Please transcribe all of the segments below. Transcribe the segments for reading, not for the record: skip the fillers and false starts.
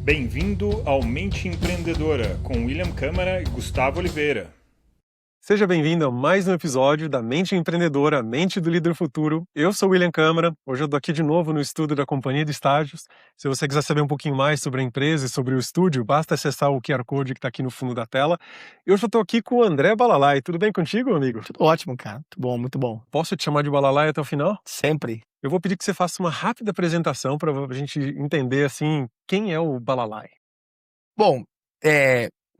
Bem-vindo ao Mente Empreendedora, com William Câmara e Gustavo Oliveira. Seja bem-vindo a mais um episódio da Mente Empreendedora, a Mente do Líder Futuro. Eu sou o William Câmara, hoje eu estou aqui de novo no estúdio da Companhia de Estágios. Se você quiser saber um pouquinho mais sobre a empresa e sobre o estúdio, basta acessar o QR Code que está aqui no fundo da tela. E hoje eu estou aqui com o André Balalai. Tudo bem contigo, amigo? Tudo ótimo, cara. Muito bom, muito bom. Posso te chamar de Balalai até o final? Sempre. Eu vou pedir que você faça uma rápida apresentação para a gente entender, assim, quem é o Balalai. Bom,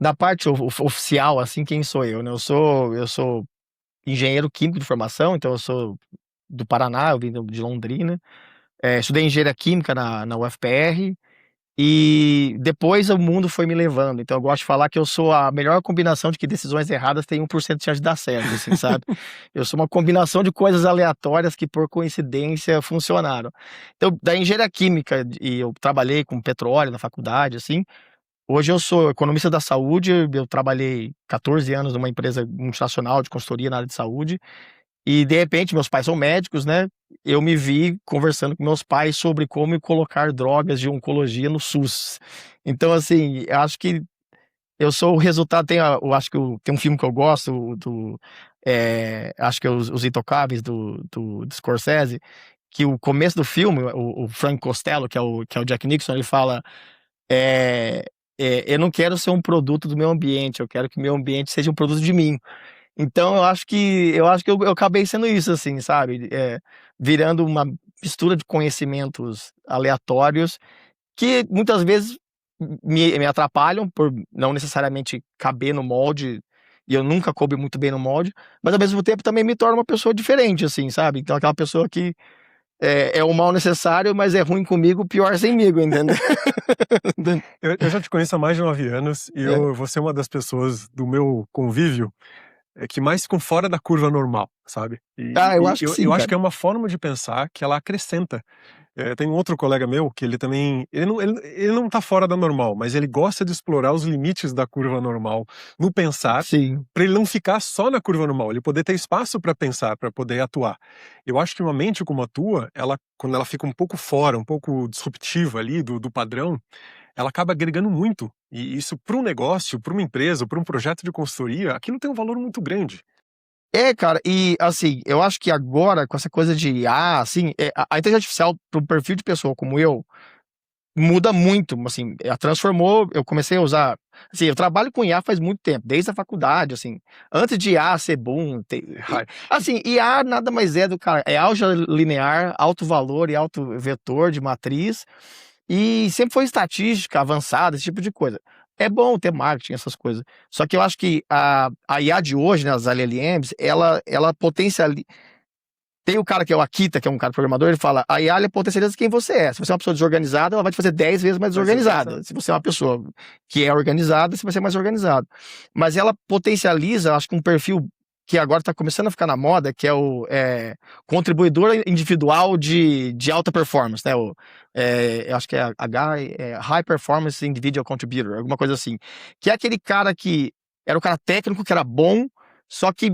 da parte oficial, assim, quem sou eu, né? Eu sou engenheiro químico de formação, então eu sou do Paraná, eu vim de Londrina. Estudei engenharia química na UFPR e depois o mundo foi me levando. Então eu gosto de falar que eu sou a melhor combinação de que decisões erradas têm 1% de chance de dar certo, assim, sabe? Eu sou uma combinação de coisas aleatórias que por coincidência funcionaram. Então, da engenharia química, e eu trabalhei com petróleo na faculdade, assim. Hoje eu sou economista da saúde, eu trabalhei 14 anos numa empresa multinacional de consultoria na área de saúde, e de repente, meus pais são médicos, né? Eu me vi conversando com meus pais sobre como colocar drogas de oncologia no SUS. Então, assim, eu acho que eu sou o resultado. Eu acho que tem um filme que eu gosto, acho que é Os Intocáveis, do Scorsese, que o começo do filme, o Frank Costello, que é o Jack Nicholson, ele fala. Eu não quero ser um produto do meu ambiente, eu quero que o meu ambiente seja um produto de mim. Então eu acabei sendo isso, assim, sabe? Virando uma mistura de conhecimentos aleatórios que muitas vezes me atrapalham por não necessariamente caber no molde, e eu nunca coube muito bem no molde, mas ao mesmo tempo também me torna uma pessoa diferente, assim, sabe? Então aquela pessoa que é o mal necessário, mas é ruim comigo, pior semigo, entendeu? Eu já te conheço há mais de 9 anos e eu vou ser uma das pessoas do meu convívio que mais ficam fora da curva normal, sabe? Eu acho que sim, eu acho cara. que é uma forma de pensar que ela acrescenta. Tem um outro colega meu que ele também, ele não tá fora da normal, mas ele gosta de explorar os limites da curva normal no pensar, Sim. para ele não ficar só na curva normal, ele poder ter espaço para pensar, para poder atuar. Eu acho que uma mente como a tua, quando ela fica um pouco fora, um pouco disruptiva ali do padrão, ela acaba agregando muito. E isso para um negócio, para uma empresa, para um projeto de consultoria, aquilo tem um valor muito grande. Cara, e assim, eu acho que agora, com essa coisa de IA, assim, a inteligência artificial para um perfil de pessoa como eu, muda muito, assim, ela transformou, eu comecei a usar, assim, eu trabalho com IA faz muito tempo, desde a faculdade, assim, antes de IA ser boom, assim, IA nada mais é do cara, é álgebra linear, alto valor e alto vetor de matriz, e sempre foi estatística avançada, esse tipo de coisa. É bom ter marketing, essas coisas. Só que eu acho que a IA de hoje, né, as LLMs, ela potencializa. Tem o cara que é o Akita, que é um cara programador, ele fala: a IA potencializa quem você é. Se você é uma pessoa desorganizada, ela vai te fazer 10 vezes mais desorganizada. Se você é uma pessoa que é organizada, você vai ser mais organizado. Mas ela potencializa, acho que um perfil que agora está começando a ficar na moda, que é o contribuidor individual de alta performance, né? Eu acho que é High Performance Individual Contributor, alguma coisa assim. Que é aquele cara que era o cara técnico, que era bom, só que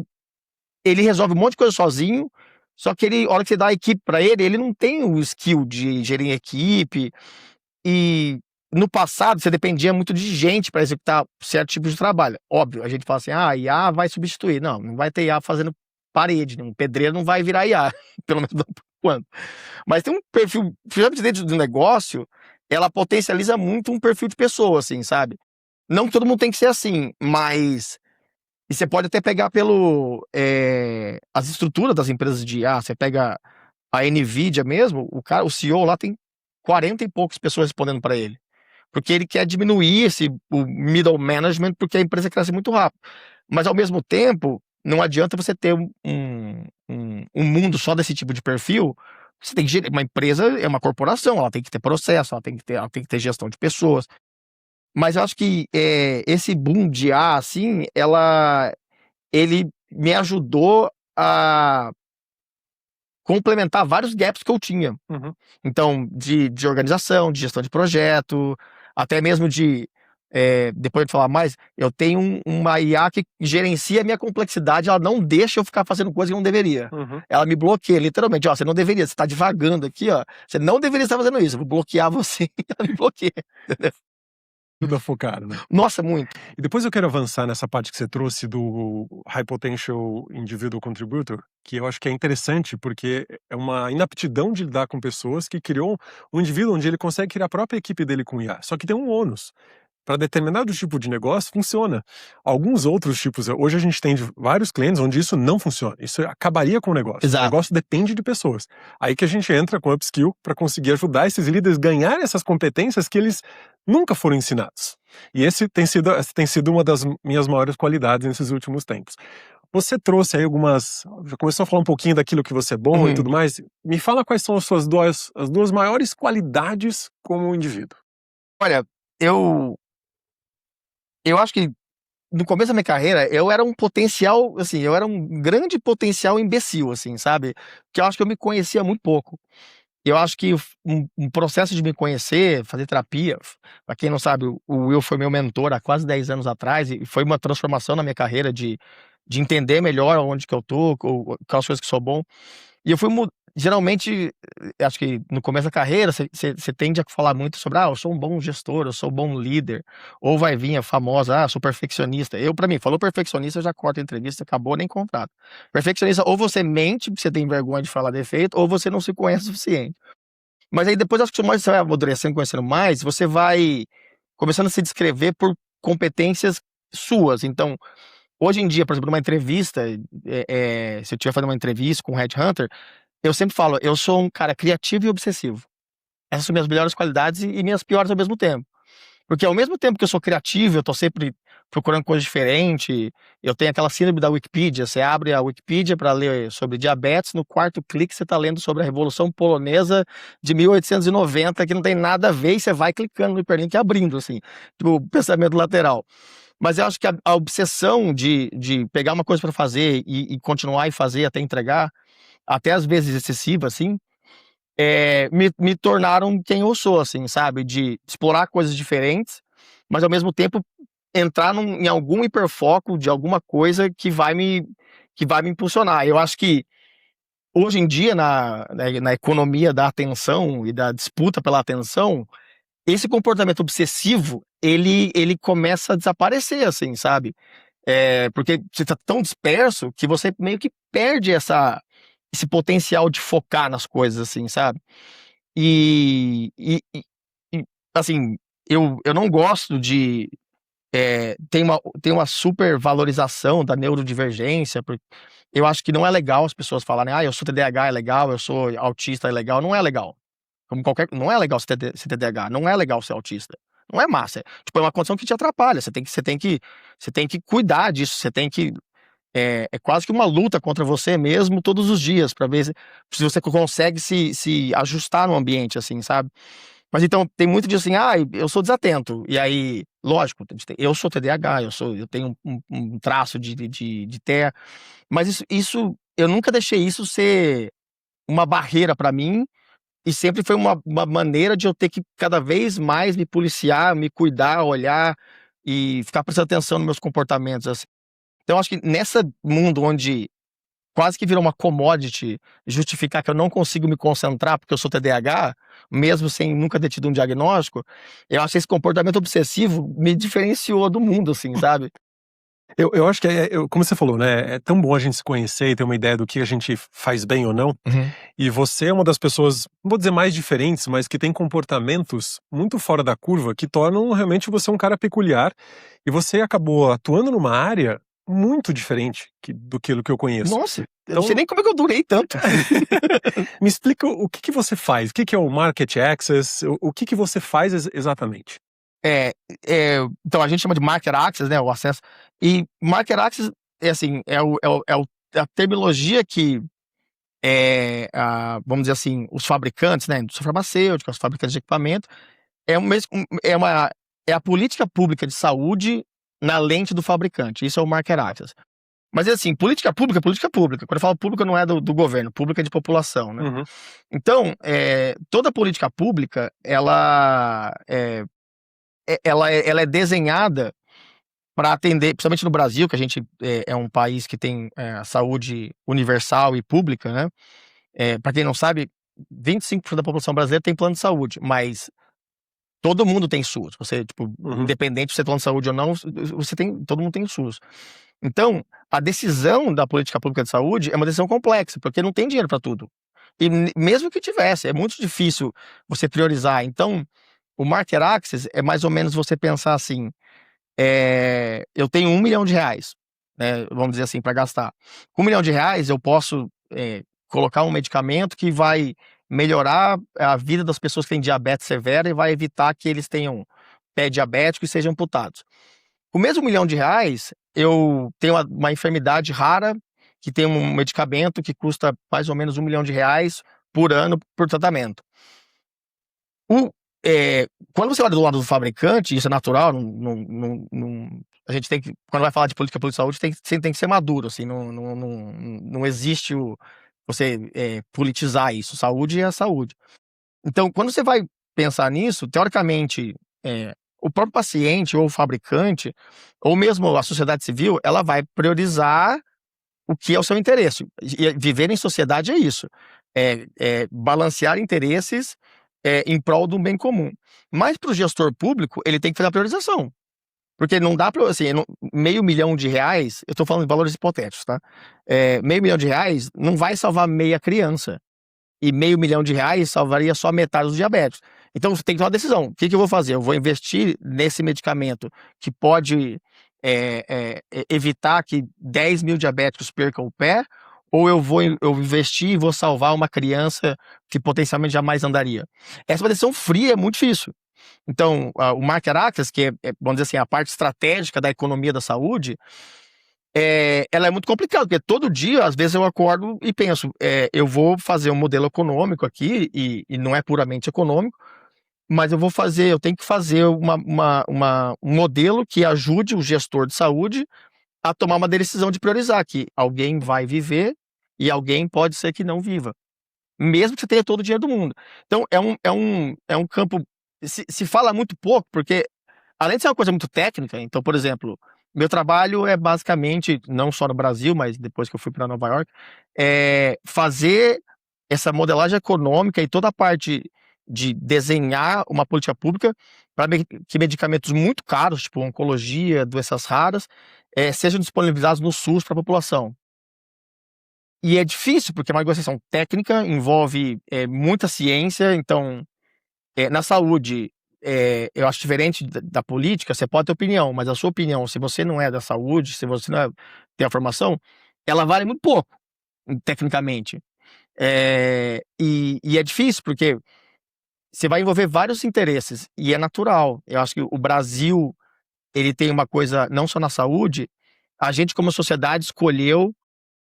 ele resolve um monte de coisa sozinho, só que a hora que você dá a equipe para ele, ele não tem o skill de gerir equipe. E no passado, você dependia muito de gente para executar certo tipo de trabalho. Óbvio, a gente fala assim, IA vai substituir. Não vai ter IA fazendo parede, um pedreiro não vai virar IA, pelo menos não por enquanto. Mas tem um perfil, principalmente dentro do negócio, ela potencializa muito um perfil de pessoa, assim, sabe? Não que todo mundo tem que ser assim, mas... E você pode até pegar as estruturas das empresas de IA, você pega a NVIDIA mesmo, o CEO lá tem 40 e poucas pessoas respondendo para ele. Porque ele quer diminuir o middle management, porque a empresa cresce muito rápido. Mas, ao mesmo tempo, não adianta você ter um mundo só desse tipo de perfil. Você tem que gerir. Uma empresa é uma corporação, ela tem que ter processo, ela tem que ter gestão de pessoas. Mas eu acho que esse boom de IA, assim, ele me ajudou a complementar vários gaps que eu tinha. Uhum. Então, de organização, de gestão de projeto, até mesmo depois de falar mais, eu tenho uma IA que gerencia a minha complexidade, ela não deixa eu ficar fazendo coisa que eu não deveria. Uhum. Ela me bloqueia, literalmente, você não deveria, você está divagando aqui, você não deveria estar fazendo isso, eu vou bloquear você, ela me bloqueia, entendeu? Ajuda a focar, né? Nossa, muito. E depois eu quero avançar nessa parte que você trouxe do High Potential Individual Contributor, que eu acho que é interessante porque é uma inaptidão de lidar com pessoas que criou um indivíduo onde ele consegue criar a própria equipe dele com IA. Só que tem um ônus. Para determinado tipo de negócio, funciona. Alguns outros tipos, hoje a gente tem vários clientes onde isso não funciona. Isso acabaria com o negócio. Exato. O negócio depende de pessoas. Aí que a gente entra com upskill para conseguir ajudar esses líderes a ganhar essas competências que eles nunca foram ensinados. E essa tem sido uma das minhas maiores qualidades nesses últimos tempos. Você trouxe aí já começou a falar um pouquinho daquilo que você é bom e tudo mais. Me fala quais são as duas maiores qualidades como indivíduo. Olha, eu acho que no começo da minha carreira, eu era um potencial, assim, eu era um grande potencial imbecil, assim, sabe? Que eu acho que eu me conhecia muito pouco. Eu acho que um processo de me conhecer, fazer terapia, pra quem não sabe, o Will foi meu mentor há quase 10 anos atrás e foi uma transformação na minha carreira de entender melhor onde que eu tô, quais coisas que sou bom. E eu fui geralmente, acho que no começo da carreira, você tende a falar muito sobre, eu sou um bom gestor, eu sou um bom líder, ou vai vir a famosa, sou perfeccionista. Pra mim, falou perfeccionista, eu já corto a entrevista, acabou, nem contrato. Perfeccionista, ou você mente, porque você tem vergonha de falar defeito, ou você não se conhece o suficiente. Mas aí depois, acho que mais você vai amadurecendo, conhecendo mais, você vai começando a se descrever por competências suas. Então, hoje em dia, por exemplo, numa entrevista, se eu estiver fazendo uma entrevista com um headhunter, eu sempre falo, eu sou um cara criativo e obsessivo. Essas são minhas melhores qualidades e minhas piores ao mesmo tempo. Porque ao mesmo tempo que eu sou criativo, eu tô sempre procurando coisa diferente, eu tenho aquela síndrome da Wikipedia, você abre a Wikipedia para ler sobre diabetes, no quarto clique você tá lendo sobre a Revolução Polonesa de 1890, que não tem nada a ver, e você vai clicando no hiperlink e abrindo, assim, tipo, pensamento lateral. Mas eu acho que a obsessão de pegar uma coisa para fazer e continuar e fazer até entregar, até às vezes excessiva, assim, me tornaram quem eu sou, assim, sabe? De explorar coisas diferentes, mas ao mesmo tempo entrar em algum hiperfoco de alguma coisa que vai me impulsionar. Eu acho que hoje em dia, na economia da atenção e da disputa pela atenção, esse comportamento obsessivo, ele começa a desaparecer, assim, sabe? Porque você tá tão disperso que você meio que perde esse potencial de focar nas coisas, assim, sabe? E, assim, eu não gosto de... tem uma super valorização da neurodivergência, porque eu acho que não é legal as pessoas falarem, eu sou TDAH, é legal, eu sou autista, é legal. Não é legal. Não é legal ser TDAH, não é legal ser autista. Não é massa. Tipo, é uma condição que te atrapalha. Você tem que cuidar disso. Você tem que... É quase que uma luta contra você mesmo todos os dias, para ver se você consegue se ajustar no ambiente, assim, sabe? Mas então, tem muito disso assim, eu sou desatento. E aí, lógico, eu sou TDAH, eu tenho um traço de TEA, mas isso, eu nunca deixei isso ser uma barreira para mim, e sempre foi uma maneira de eu ter que cada vez mais me policiar, me cuidar, olhar e ficar prestando atenção nos meus comportamentos, assim. Então, acho que nesse mundo onde quase que virou uma commodity justificar que eu não consigo me concentrar porque eu sou TDAH, mesmo sem nunca ter tido um diagnóstico, eu acho que esse comportamento obsessivo me diferenciou do mundo, assim, sabe? Eu acho que, como você falou, né? É tão bom a gente se conhecer e ter uma ideia do que a gente faz bem ou não. Uhum. E você é uma das pessoas, não vou dizer mais diferentes, mas que tem comportamentos muito fora da curva que tornam realmente você um cara peculiar. E você acabou atuando numa área muito diferente do que eu conheço. Nossa, eu não sei nem como é que eu durei tanto. Me explica o que você faz, o que é o Market Access, o que você faz exatamente? Então a gente chama de Market Access, né, o acesso. E Market Access é assim, a terminologia que vamos dizer assim, os fabricantes, né, indústria farmacêutica, os fabricantes de equipamento, é a política pública de saúde na lente do fabricante. Isso é o Market Access. Mas assim, política pública é política pública. Quando eu falo pública, não é do governo, pública é de população, né? Uhum. Então, toda política pública, ela é desenhada para atender, principalmente no Brasil, que a gente é um país que tem saúde universal e pública, né? Para quem não sabe, 25% da população brasileira tem plano de saúde, mas todo mundo tem SUS. Você, tipo, Uhum. independente de você ter plano de saúde ou não, todo mundo tem SUS. Então, a decisão da política pública de saúde é uma decisão complexa, porque não tem dinheiro para tudo. E mesmo que tivesse, é muito difícil você priorizar. Então, o market access é mais ou menos você pensar assim, eu tenho R$1 milhão, né, vamos dizer assim, para gastar. Com R$1 milhão eu posso colocar um medicamento que vai melhorar a vida das pessoas que têm diabetes severa e vai evitar que eles tenham pé diabético e sejam amputados. Com o mesmo R$1 milhão, eu tenho uma enfermidade rara que tem um medicamento que custa mais ou menos R$1 milhão por ano por tratamento. Quando você olha do lado do fabricante, isso é natural, a gente tem que, quando vai falar de política pública de saúde, tem que ser maduro, assim, não existe você politizar isso. Saúde é a saúde. Então, quando você vai pensar nisso, teoricamente, o próprio paciente ou o fabricante, ou mesmo a sociedade civil, ela vai priorizar o que é o seu interesse. E viver em sociedade é isso. Balancear interesses em prol do bem comum. Mas para o gestor público, ele tem que fazer a priorização. Porque não dá para, assim, R$500 mil, eu estou falando de valores hipotéticos, tá? R$500 mil não vai salvar meia criança. E R$500 mil salvaria só metade dos diabéticos. Então você tem que tomar uma decisão. O que eu vou fazer? Eu vou investir nesse medicamento que pode evitar que 10 mil diabéticos percam o pé, ou eu investir e vou salvar uma criança que potencialmente jamais andaria? Essa decisão fria é muito difícil. Então, o market access, que vamos dizer assim, a parte estratégica da economia da saúde, ela é muito complicada, porque todo dia, às vezes, eu acordo e penso, eu vou fazer um modelo econômico aqui, e não é puramente econômico, mas eu tenho que fazer um modelo que ajude o gestor de saúde a tomar uma decisão de priorizar, que alguém vai viver e alguém pode ser que não viva, mesmo que você tenha todo o dinheiro do mundo. Então, é um campo, se fala muito pouco, porque além de ser uma coisa muito técnica, então, por exemplo, meu trabalho é basicamente, não só no Brasil, mas depois que eu fui para Nova York, fazer essa modelagem econômica e toda a parte de desenhar uma política pública para que medicamentos muito caros, tipo oncologia, doenças raras, sejam disponibilizados no SUS para a população. E é difícil, porque é uma negociação técnica, envolve muita ciência, então, na saúde, eu acho diferente da política, você pode ter opinião, mas a sua opinião, se você não é da saúde, se você não tem a formação, ela vale muito pouco, tecnicamente. E é difícil, porque você vai envolver vários interesses, e é natural. Eu acho que o Brasil, ele tem uma coisa, não só na saúde, a gente como sociedade escolheu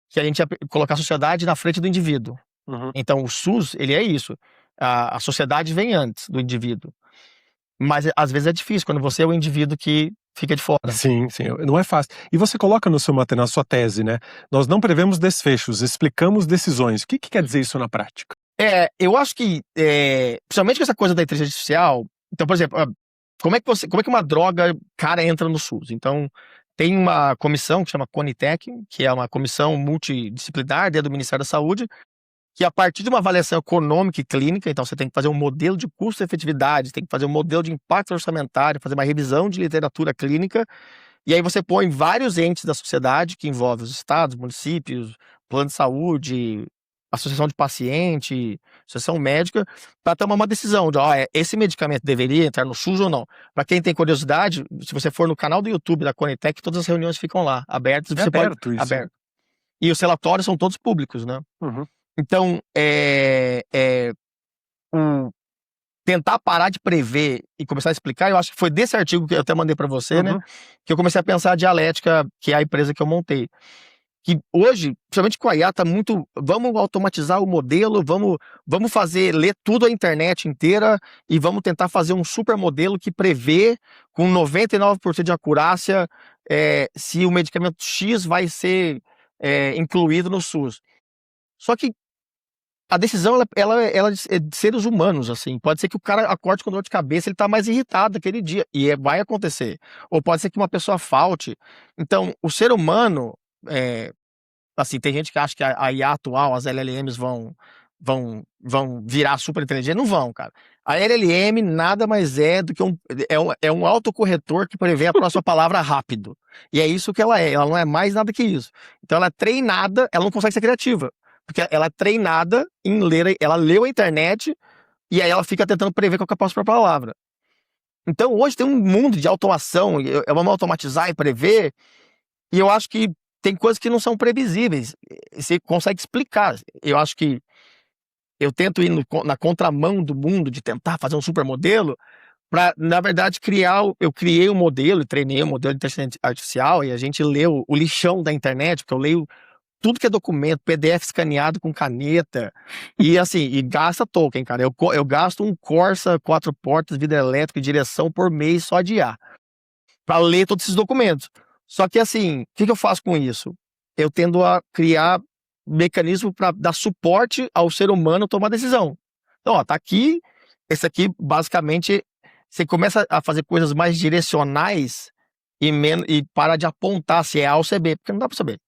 que a gente ia colocar a sociedade na frente do indivíduo. Uhum. Então o SUS, ele é isso. A sociedade vem antes do indivíduo. Mas às vezes é difícil, quando você é o indivíduo que fica de fora. Sim, não é fácil. E você coloca na sua tese, né? Nós não prevemos desfechos, explicamos decisões. O que quer dizer isso na prática? Eu acho que, principalmente com essa coisa da inteligência artificial, então, por exemplo, como é que uma droga cara entra no SUS? Então, tem uma comissão que chama Conitec, que é uma comissão multidisciplinar dentro do Ministério da Saúde, que a partir de uma avaliação econômica e clínica, então você tem que fazer um modelo de custo-efetividade, tem que fazer um modelo de impacto orçamentário, fazer uma revisão de literatura clínica, e aí você põe vários entes da sociedade, que envolve os estados, municípios, plano de saúde, associação de paciente, associação médica, para tomar uma decisão de, esse medicamento deveria entrar no SUS ou não. Para quem tem curiosidade, se você for no canal do YouTube da Conitec, todas as reuniões ficam lá, abertas. Aberto. E os relatórios são todos públicos, né? Uhum. Então, tentar parar de prever e começar a explicar, eu acho que foi desse artigo que eu até mandei para você, né? Que eu comecei a pensar a Dialética, que é a empresa que eu montei. Que hoje, principalmente com a IA, tá muito, vamos automatizar o modelo, vamos ler tudo a internet inteira e vamos tentar fazer um super modelo que prevê com 99% de acurácia se o medicamento X vai ser incluído no SUS. Só que a decisão, ela é de seres humanos, assim. Pode ser que o cara acorde com dor de cabeça, ele tá mais irritado aquele dia, e vai acontecer. Ou pode ser que uma pessoa falte. Então, o ser humano, assim, tem gente que acha que a IA atual, as LLMs vão virar super inteligente. Não vão, cara. A LLM nada mais é do que um autocorretor que prevê a próxima palavra rápido. E é isso que ela é. Ela não é mais nada que isso. Então ela é treinada, ela não consegue ser criativa. Porque ela é treinada em ler, ela leu a internet e aí ela fica tentando prever qual que é a próxima palavra. Então hoje tem um mundo de automação, vamos automatizar e prever, e eu acho que tem coisas que não são previsíveis. Você consegue explicar. Eu acho que eu tento ir na contramão do mundo de tentar fazer um supermodelo para, na verdade, eu criei um modelo e treinei um modelo de inteligência artificial e a gente leu o lixão da internet, porque eu leio tudo que é documento, PDF escaneado com caneta e assim, e gasta token, cara. Eu gasto um Corsa 4 portas, vidro elétrico e direção por mês só de IA para ler todos esses documentos. Só que assim, o que eu faço com isso? Eu tendo a criar mecanismo para dar suporte ao ser humano tomar decisão. Então, ó, tá aqui, esse aqui, basicamente, você começa a fazer coisas mais direcionais e para de apontar se é A ou se é B, porque não dá para saber.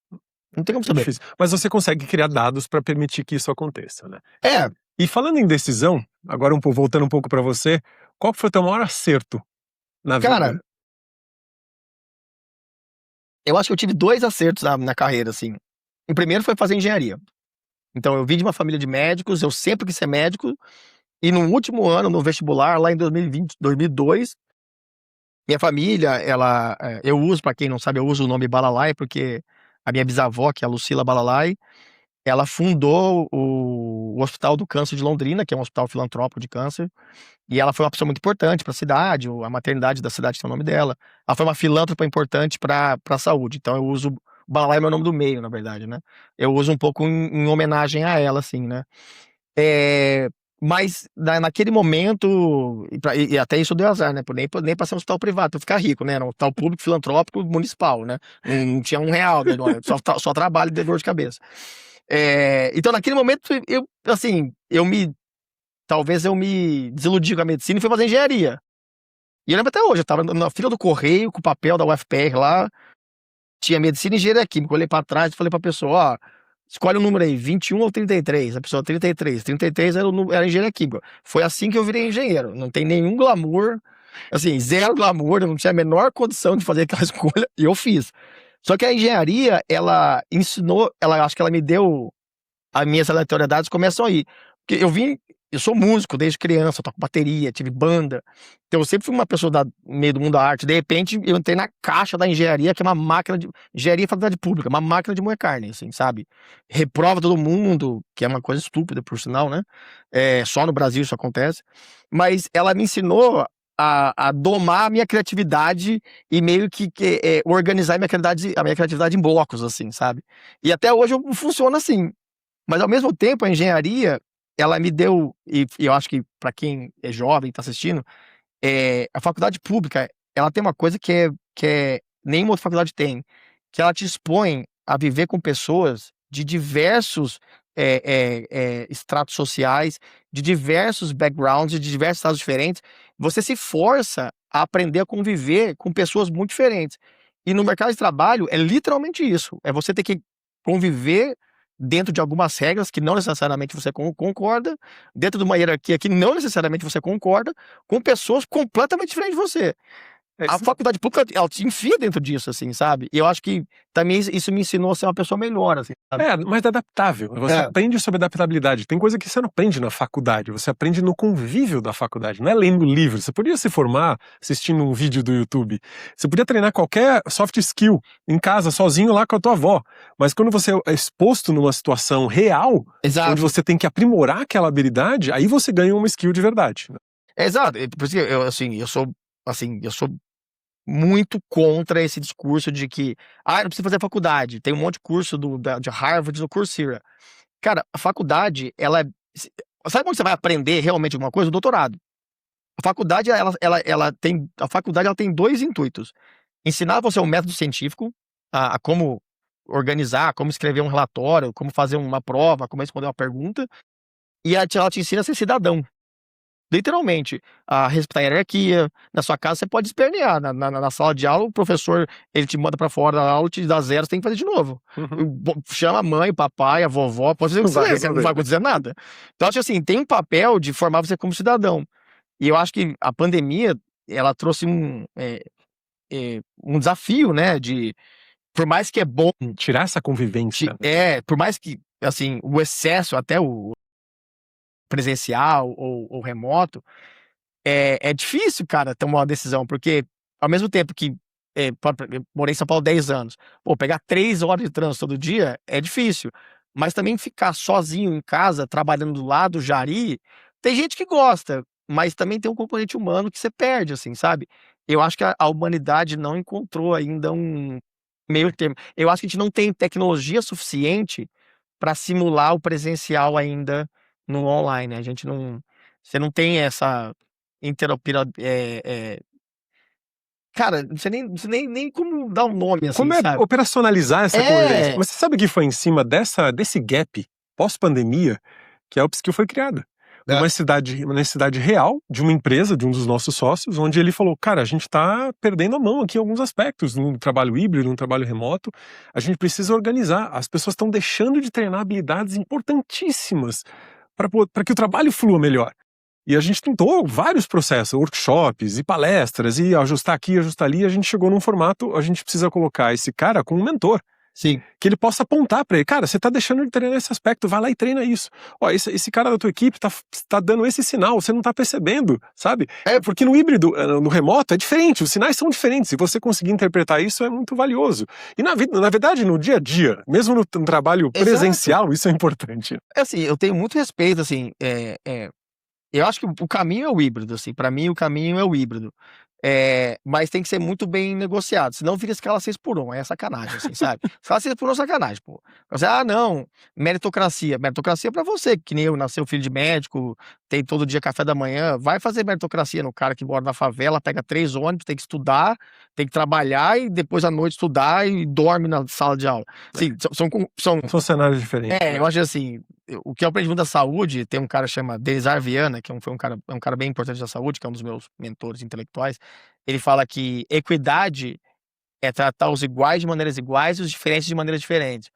Não tem como saber. Difícil. Mas você consegue criar dados para permitir que isso aconteça, né? É. E falando em decisão, agora voltando um pouco para você, qual foi o teu maior acerto na vida? Cara, eu acho que eu tive 2 acertos na carreira, assim. O primeiro foi fazer engenharia. Então, eu vim de uma família de médicos, eu sempre quis ser médico, e no último ano, no vestibular, lá em 2002, minha família, eu uso, para quem não sabe, eu uso o nome Balalai, porque a minha bisavó, que é a Lucila Balalai, ela fundou o Hospital do Câncer de Londrina, que é um hospital filantrópico de câncer, e ela foi uma pessoa muito importante para a cidade, a maternidade da cidade tem o nome dela. Ela foi uma filântropa importante para a saúde, então eu uso, Balalai é meu nome do meio, na verdade, né? Eu uso um pouco em homenagem a ela, assim, né? Mas naquele momento, e até isso deu azar, né? Nem para ser um hospital privado, para ficar rico, né? Era um hospital público, filantrópico, municipal, né? Não tinha R$1, né? Só trabalho e dor de cabeça. Então, naquele momento, talvez eu me desiludi com a medicina e fui fazer engenharia. E eu lembro até hoje, eu tava na fila do correio com o papel da UFPR lá, tinha medicina e engenharia química. Eu olhei pra trás e falei pra pessoa, ó, escolhe um número aí, 21 ou 33. A pessoa, 33. 33 era engenharia química. Foi assim que eu virei engenheiro. Não tem nenhum glamour, assim, zero glamour, eu não tinha a menor condição de fazer aquela escolha, e eu fiz. Só que a engenharia, ela ensinou, acho que ela me deu, as minhas aleatoriedades começam aí. Porque eu sou músico desde criança, eu toco bateria, tive banda. Então eu sempre fui uma pessoa meio do mundo da arte. De repente eu entrei na caixa da engenharia, que é uma máquina de engenharia e faculdade pública, uma máquina de moer carne, assim, sabe? Reprova todo mundo, que é uma coisa estúpida, por sinal, né? Só no Brasil isso acontece. Mas ela me ensinou a domar a minha criatividade e meio que organizar a minha criatividade em blocos, assim, sabe? E até hoje eu funciono assim. Mas ao mesmo tempo, a engenharia, ela me deu, e eu acho que para quem é jovem e está assistindo, a faculdade pública, ela tem uma coisa que nenhuma outra faculdade tem, que ela te expõe a viver com pessoas de diversos estratos sociais, de diversos backgrounds, de diversos estados diferentes. Você se força a aprender a conviver com pessoas muito diferentes. E no mercado de trabalho é literalmente isso. É você ter que conviver dentro de algumas regras que não necessariamente você concorda, dentro de uma hierarquia que não necessariamente você concorda, com pessoas completamente diferentes de você. A faculdade pública, ela te enfia dentro disso, assim, sabe? E eu acho que também isso me ensinou a ser uma pessoa melhor, assim, sabe? Mais adaptável. Você aprende sobre adaptabilidade. Tem coisa que você não aprende na faculdade, você aprende no convívio da faculdade, não é lendo livros. Você podia se formar assistindo um vídeo do YouTube. Você podia treinar qualquer soft skill em casa, sozinho lá com a tua avó. Mas quando você é exposto numa situação real, Exato. onde você tem que aprimorar aquela habilidade, aí você ganha uma skill de verdade. Exato. Por isso que eu sou muito contra esse discurso de que não precisa fazer faculdade, tem um monte de curso de Harvard, do Coursera. Cara, a faculdade, sabe onde você vai aprender realmente alguma coisa? O doutorado. A faculdade, ela tem 2 intuitos: ensinar você um método científico, a como organizar, como escrever um relatório, como fazer uma prova, como responder uma pergunta, e ela te ensina a ser cidadão. Literalmente, a respeitar a hierarquia. Na sua casa você pode espernear, na sala de aula o professor, ele te manda pra fora da aula, te dá 0, você tem que fazer de novo. Chama a mãe, o papai, a vovó, pode fazer o que você não vai acontecer nada. Então acho assim, tem um papel de formar você como cidadão. E eu acho que a pandemia, ela trouxe um desafio, né, por mais que é bom, Tirar essa convivência, né? por mais que, assim, o excesso, até o presencial ou remoto, é difícil, cara, tomar uma decisão, porque ao mesmo tempo que eu morei em São Paulo 10 anos, pô, pegar 3 horas de trânsito todo dia é difícil, mas também ficar sozinho em casa, trabalhando do lado do Jari, tem gente que gosta, mas também tem um componente humano que você perde, assim, sabe? Eu acho que a humanidade não encontrou ainda um meio termo. Eu acho que a gente não tem tecnologia suficiente para simular o presencial ainda no online. A gente não, você não tem essa interoperabilidade. Cara, não sei nem como dar um nome assim, Como é sabe? operacionalizar essa convivência? É, Mas você sabe que foi em cima desse gap pós-pandemia que a Upskill foi criada. É. Uma necessidade real de uma empresa, de um dos nossos sócios, onde ele falou, cara, a gente está perdendo a mão aqui em alguns aspectos, no trabalho híbrido, no trabalho remoto, a gente precisa organizar. As pessoas estão deixando de treinar habilidades importantíssimas para que o trabalho flua melhor. E a gente tentou vários processos, workshops e palestras, e ajustar aqui, ajustar ali, e a gente chegou num formato, a gente precisa colocar esse cara com um mentor, sim. que ele possa apontar para ele, cara, você tá deixando de treinar esse aspecto, vai lá e treina isso. Ó, esse cara da tua equipe tá dando esse sinal, você não tá percebendo, sabe? É, Porque no híbrido, no remoto, é diferente, os sinais são diferentes, se você conseguir interpretar isso, é muito valioso. E na verdade, no dia a dia, mesmo no trabalho presencial, isso é importante. assim, eu tenho muito respeito, assim, eu acho que o caminho é o híbrido, assim, pra mim o caminho é o híbrido. Mas tem que ser muito bem negociado, senão fica escala 6 por 1, é sacanagem, assim, sabe? Escala 6 por 1 é sacanagem, pô. Você, não, meritocracia. Meritocracia é pra você, que nem eu, nasceu filho de médico, tem todo dia café da manhã, vai fazer meritocracia no cara que mora na favela, pega 3 ônibus, tem que estudar, tem que trabalhar e depois à noite estudar e dorme na sala de aula. Assim, São cenários diferentes. eu acho assim, o que eu aprendi muito da saúde, tem um cara que chama Denis Arviana, que foi um cara bem importante da saúde, que é um dos meus mentores intelectuais. Ele fala que equidade é tratar os iguais de maneiras iguais e os diferentes de maneiras diferentes.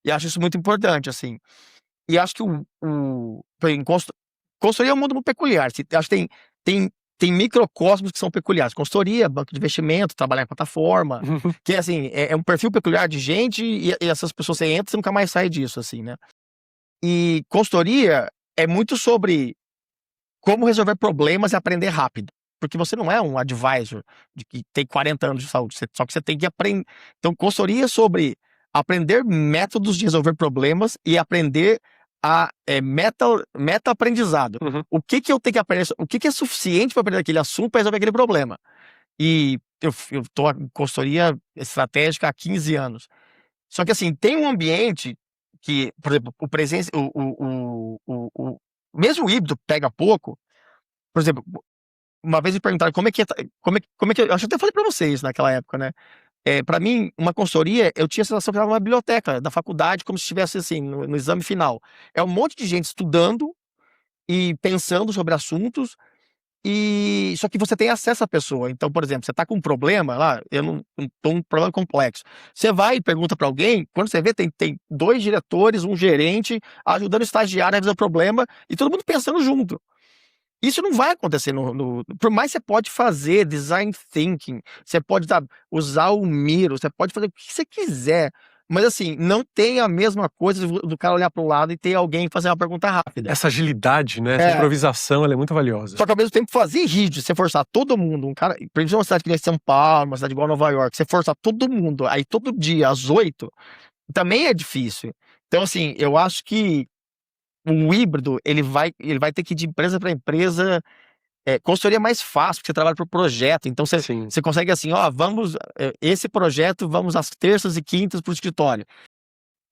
E eu acho isso muito importante, assim. E acho que consultoria é um mundo muito peculiar. Acho que tem microcosmos que são peculiares. Consultoria, banco de investimento, trabalhar em plataforma, que assim, é um perfil peculiar de gente e essas pessoas, você entra e você nunca mais sai disso, assim, né? E consultoria é muito sobre como resolver problemas e aprender rápido. Porque você não é um advisor de que tem 40 anos de saúde, só que você tem que aprender. Então, consultoria é sobre aprender métodos de resolver problemas e aprender meta-aprendizado. Uhum. O que eu tenho que aprender? O que é suficiente para aprender aquele assunto para resolver aquele problema? E eu tô em consultoria estratégica há 15 anos. Só que assim, tem um ambiente que, por exemplo, mesmo o híbrido pega pouco. Por exemplo, uma vez me perguntaram como é que eu acho que eu até falei pra vocês naquela época, né? Para mim, uma consultoria, eu tinha a sensação que era uma biblioteca da faculdade, como se estivesse assim, no exame final. É um monte de gente estudando e pensando sobre assuntos, e só que você tem acesso à pessoa. Então, por exemplo, você tá com um problema lá, eu não tô um problema complexo. Você vai e pergunta para alguém, quando você vê, tem 2 diretores, um gerente, ajudando o estagiário a resolver o problema, e todo mundo pensando junto. Isso não vai acontecer por mais que você pode fazer design thinking, você pode usar o Miro, você pode fazer o que você quiser, mas assim, não tem a mesma coisa do cara olhar para o lado e ter alguém fazer uma pergunta rápida. Essa agilidade, né? Essa improvisação, ela é muito valiosa. Só que ao mesmo tempo fazer rígido, você forçar todo mundo, um cara, principalmente uma cidade que nem São Paulo, uma cidade igual Nova York, você forçar todo mundo, aí todo dia às 8, também é difícil. Então assim, eu acho que o híbrido, ele vai ter que ir de empresa para empresa. Consultoria é mais fácil, porque você trabalha por projeto, então você consegue assim, esse projeto, vamos às terças e quintas pro escritório.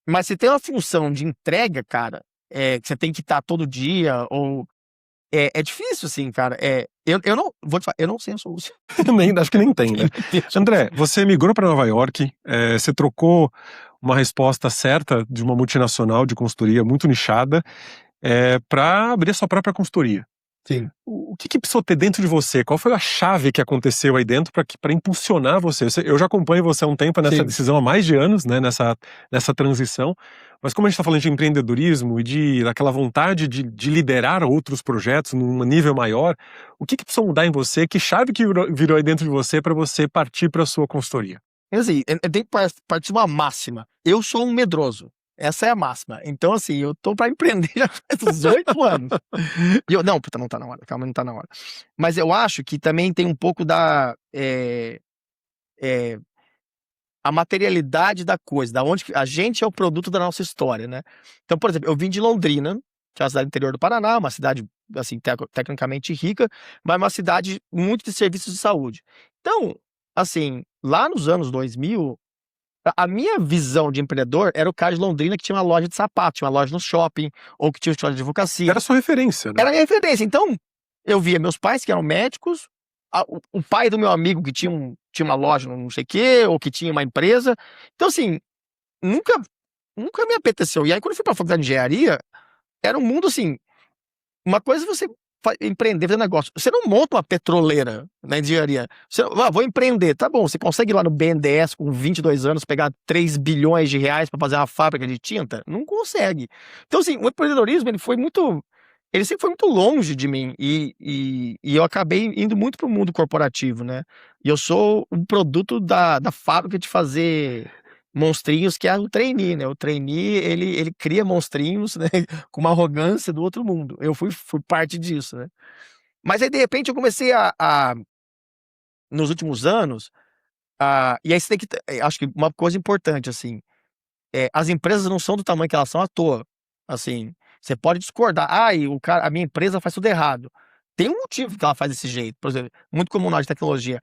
Mas se tem uma função de entrega, cara, que você tem que estar todo dia, ou é difícil, assim, cara. Eu não vou te falar, eu não sei a solução. Acho que nem tem, né? André, você migrou para Nova York, você trocou uma resposta certa de uma multinacional de consultoria muito nichada para abrir a sua própria consultoria. Sim. O que precisou ter dentro de você? Qual foi a chave que aconteceu aí dentro para impulsionar você? Eu já acompanho você há um tempo nessa Sim. decisão, há mais de anos, né, nessa transição, mas como a gente está falando de empreendedorismo e daquela vontade de liderar outros projetos num nível maior, o que precisou mudar em você? Que chave que virou aí dentro de você para você partir para a sua consultoria? Assim, tem que partir de uma máxima. Eu sou um medroso. Essa é a máxima. Então, assim, eu tô pra empreender já faz uns 8 anos. E não, puta, não tá na hora. Calma, não tá na hora. Mas eu acho que também tem um pouco da a materialidade da coisa, da onde a gente é o produto da nossa história, né? Então, por exemplo, eu vim de Londrina, que é uma cidade do interior do Paraná, uma cidade, assim, tecnicamente rica, mas uma cidade muito de serviços de saúde. Então, assim, lá nos anos 2000, a minha visão de empreendedor era o cara de Londrina que tinha uma loja de sapato, tinha uma loja no shopping, ou que tinha uma escola de advocacia. Era a sua referência, né? Era a minha referência. Então, eu via meus pais, que eram médicos, o pai do meu amigo, que tinha uma loja, não sei o quê, ou que tinha uma empresa. Então, assim, nunca, nunca me apeteceu. E aí, quando eu fui pra faculdade de engenharia, era um mundo assim. Uma coisa é você empreender, fazer negócio. Você não monta uma petroleira na engenharia. Você, vou empreender. Tá bom, você consegue ir lá no BNDES com 22 anos pegar 3 bilhões de reais para fazer uma fábrica de tinta? Não consegue. Então, assim, o empreendedorismo, ele sempre foi muito longe de mim e eu acabei indo muito pro mundo corporativo, né? E eu sou um produto da fábrica de fazer monstrinhos, que é o trainee, né? O trainee, ele cria monstrinhos, né? Com uma arrogância do outro mundo. Eu fui parte disso, né? Mas aí, de repente, eu comecei nos últimos anos, e aí você tem que, acho que uma coisa importante, assim, as empresas não são do tamanho que elas são à toa. Assim, você pode discordar, a minha empresa faz tudo errado. Tem um motivo que ela faz desse jeito. Por exemplo, muito comum na área de tecnologia.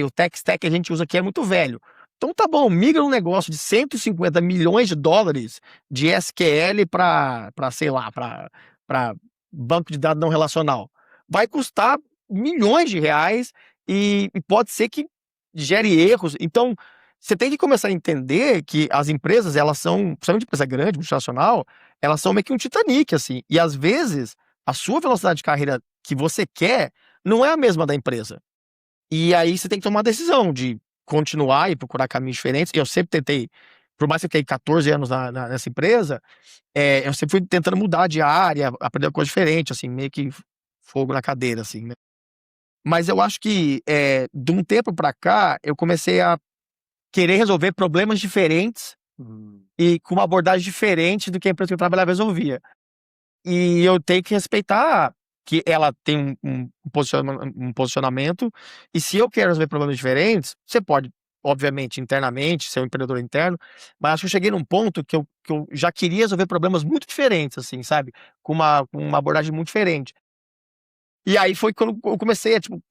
O tech stack que a gente usa aqui é muito velho. Então tá bom, migra um negócio de 150 milhões de dólares de SQL para, sei lá, para banco de dados não relacional. Vai custar milhões de reais e pode ser que gere erros. Então, você tem que começar a entender que as empresas, elas são, principalmente empresa grande, multinacional, elas são meio que um Titanic, assim. E às vezes, a sua velocidade de carreira que você quer não é a mesma da empresa. E aí você tem que tomar uma decisão de continuar e procurar caminhos diferentes. Eu sempre tentei, por mais que eu fiquei 14 anos nessa empresa, eu sempre fui tentando mudar de área, aprender uma coisa diferente, assim, meio que fogo na cadeira, assim, né? Mas eu acho que, de um tempo pra cá, eu comecei a querer resolver problemas diferentes e com uma abordagem diferente do que a empresa que eu trabalhava resolvia. E eu tenho que respeitar que ela tem um posicionamento, e se eu quero resolver problemas diferentes, você pode, obviamente, internamente, ser um empreendedor interno, mas acho que eu cheguei num ponto que eu já queria resolver problemas muito diferentes, assim, sabe? Com uma abordagem muito diferente. E aí foi quando eu comecei a, tipo,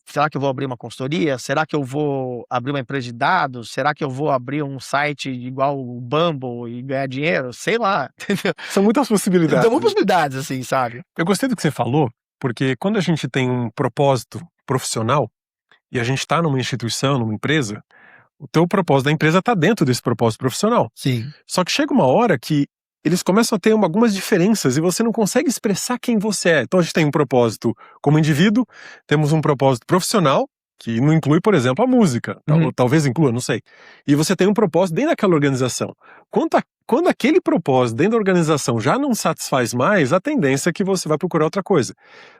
será que eu vou abrir uma consultoria? Será que eu vou abrir uma empresa de dados? Será que eu vou abrir um site igual o Bumble e ganhar dinheiro? Sei lá, entendeu? São muitas possibilidades. Então, muitas possibilidades, assim, sabe? Eu gostei do que você falou, porque quando a gente tem um propósito profissional e a gente está numa instituição, numa empresa, o teu propósito da empresa está dentro desse propósito profissional. Sim. Só que chega uma hora que eles começam a ter algumas diferenças e você não consegue expressar quem você é. Então a gente tem um propósito como indivíduo, temos um propósito profissional, que não inclui, por exemplo, a música. Ou talvez inclua, não sei. E você tem um propósito dentro daquela organização. Quando aquele propósito dentro da organização já não satisfaz mais, a tendência é que você vai procurar outra coisa.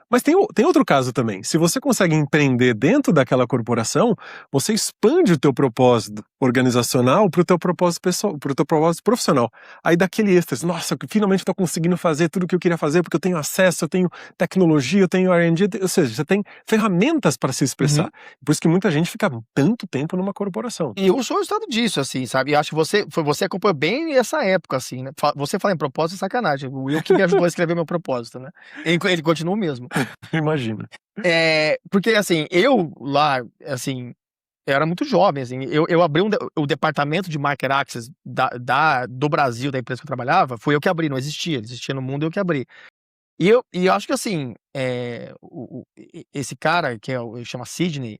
Mas tem outro caso também. Se você consegue empreender dentro daquela corporação, você expande o teu propósito organizacional para o teu propósito pessoal, para o teu propósito profissional. Aí dá aquele êxtase, nossa, finalmente estou conseguindo fazer tudo o que eu queria fazer, porque eu tenho acesso, eu tenho tecnologia, eu tenho R&D, ou seja, você tem ferramentas para se expressar. Por isso que muita gente fica tanto tempo numa corporação. E eu sou o resultado disso, assim, sabe? E acho que você acompanhou bem essa época, assim, né? Você fala em propósito, é sacanagem. O Will que me ajudou a escrever meu propósito, né? Ele continua o mesmo. Imagina. Porque, assim, eu lá, assim, eu era muito jovem, assim, eu abri o departamento de Market Access do Brasil, da empresa que eu trabalhava, fui eu que abri, não existia, existia no mundo, eu que abri. E eu acho que, assim, esse cara, que chama Sidney,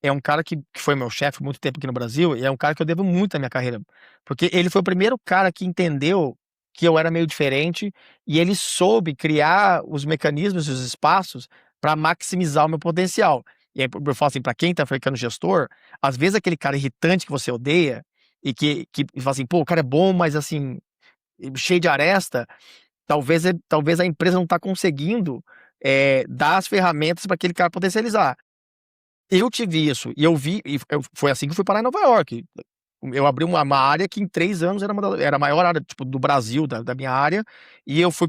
é um cara que foi meu chefe muito tempo aqui no Brasil, e é um cara que eu devo muito à minha carreira, porque ele foi o primeiro cara que entendeu que eu era meio diferente, e ele soube criar os mecanismos e os espaços para maximizar o meu potencial. E aí eu falo assim, para quem tá ficando gestor, às vezes aquele cara irritante que você odeia, e que fala assim, pô, o cara é bom, mas assim, cheio de aresta, talvez a empresa não tá conseguindo dar as ferramentas para aquele cara potencializar. Eu tive isso, e eu vi, foi assim que eu fui parar em Nova York. Eu abri uma área que em 3 anos era a maior área, tipo, do Brasil, da minha área, e eu fui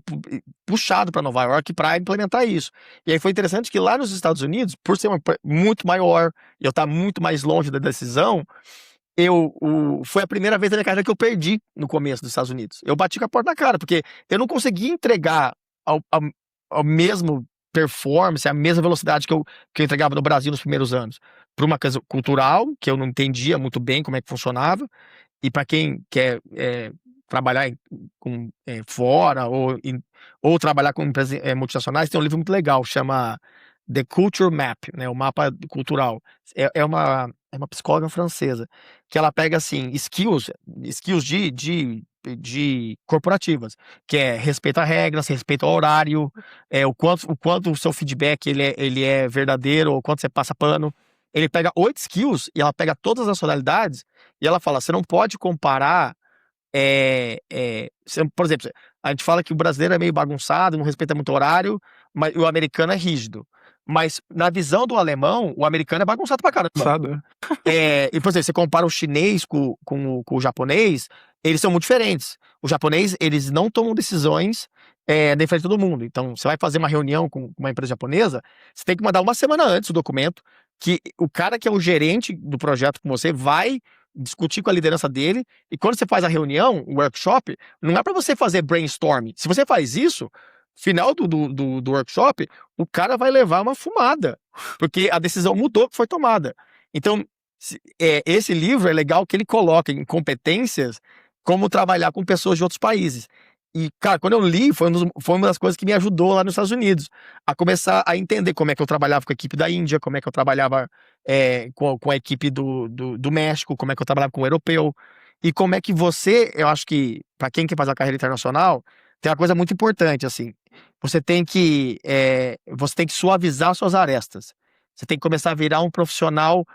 puxado para Nova York para implementar isso. E aí foi interessante que lá nos Estados Unidos, por ser muito maior, e eu estar muito mais longe da decisão, foi a primeira vez na minha carreira que eu perdi no começo dos Estados Unidos. Eu bati com a porta na cara, porque eu não conseguia entregar ao mesmo performance, a mesma velocidade que eu entregava no Brasil nos primeiros anos. Por uma coisa cultural, que eu não entendia muito bem como é que funcionava, e para quem quer trabalhar fora ou trabalhar com empresas multinacionais, tem um livro muito legal, chama The Culture Map, né, o mapa cultural. É uma psicóloga francesa, que ela pega assim, skills de corporativas, que é respeito a regras, respeito ao horário, o quanto o seu feedback ele é verdadeiro, ou quanto você passa pano. Ele pega 8 skills e ela pega todas as nacionalidades e ela fala, você não pode comparar, por exemplo, a gente fala que o brasileiro é meio bagunçado, não respeita muito horário, mas o americano é rígido. Mas na visão do alemão, o americano é bagunçado pra caramba. Sabe? E, por exemplo, você compara o chinês com o japonês, eles são muito diferentes. O japonês, eles não tomam decisões na frente de todo mundo. Então, você vai fazer uma reunião com uma empresa japonesa, você tem que mandar uma semana antes o documento, que o cara que é o gerente do projeto com você vai discutir com a liderança dele, e quando você faz a reunião, o workshop, não é para você fazer brainstorming. Se você faz isso, final do workshop, o cara vai levar uma fumada, porque a decisão mudou que foi tomada. Então, esse livro é legal que ele coloca em competências como trabalhar com pessoas de outros países. E, cara, quando eu li, foi uma das coisas que me ajudou lá nos Estados Unidos, a começar a entender como é que eu trabalhava com a equipe da Índia, como é que eu trabalhava com a equipe do México, como é que eu trabalhava com o europeu, e como é que eu acho que, para quem quer fazer a carreira internacional, tem uma coisa muito importante, assim, você tem que suavizar suas arestas, você tem que começar a virar um profissional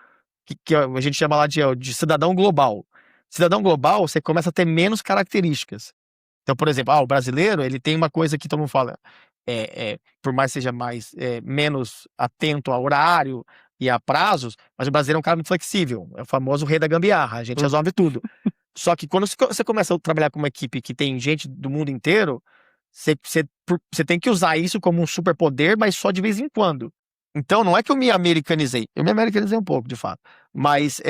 que a gente chama lá de cidadão global. Cidadão global, você começa a ter menos características. Então, por exemplo, o brasileiro, ele tem uma coisa que todo mundo fala, por mais seja menos atento a horário e a prazos, mas o brasileiro é um cara muito flexível, é o famoso rei da gambiarra, a gente resolve tudo. Só que quando você começa a trabalhar com uma equipe que tem gente do mundo inteiro, você tem que usar isso como um superpoder, mas só de vez em quando. Então, não é que eu me americanizei um pouco, de fato, mas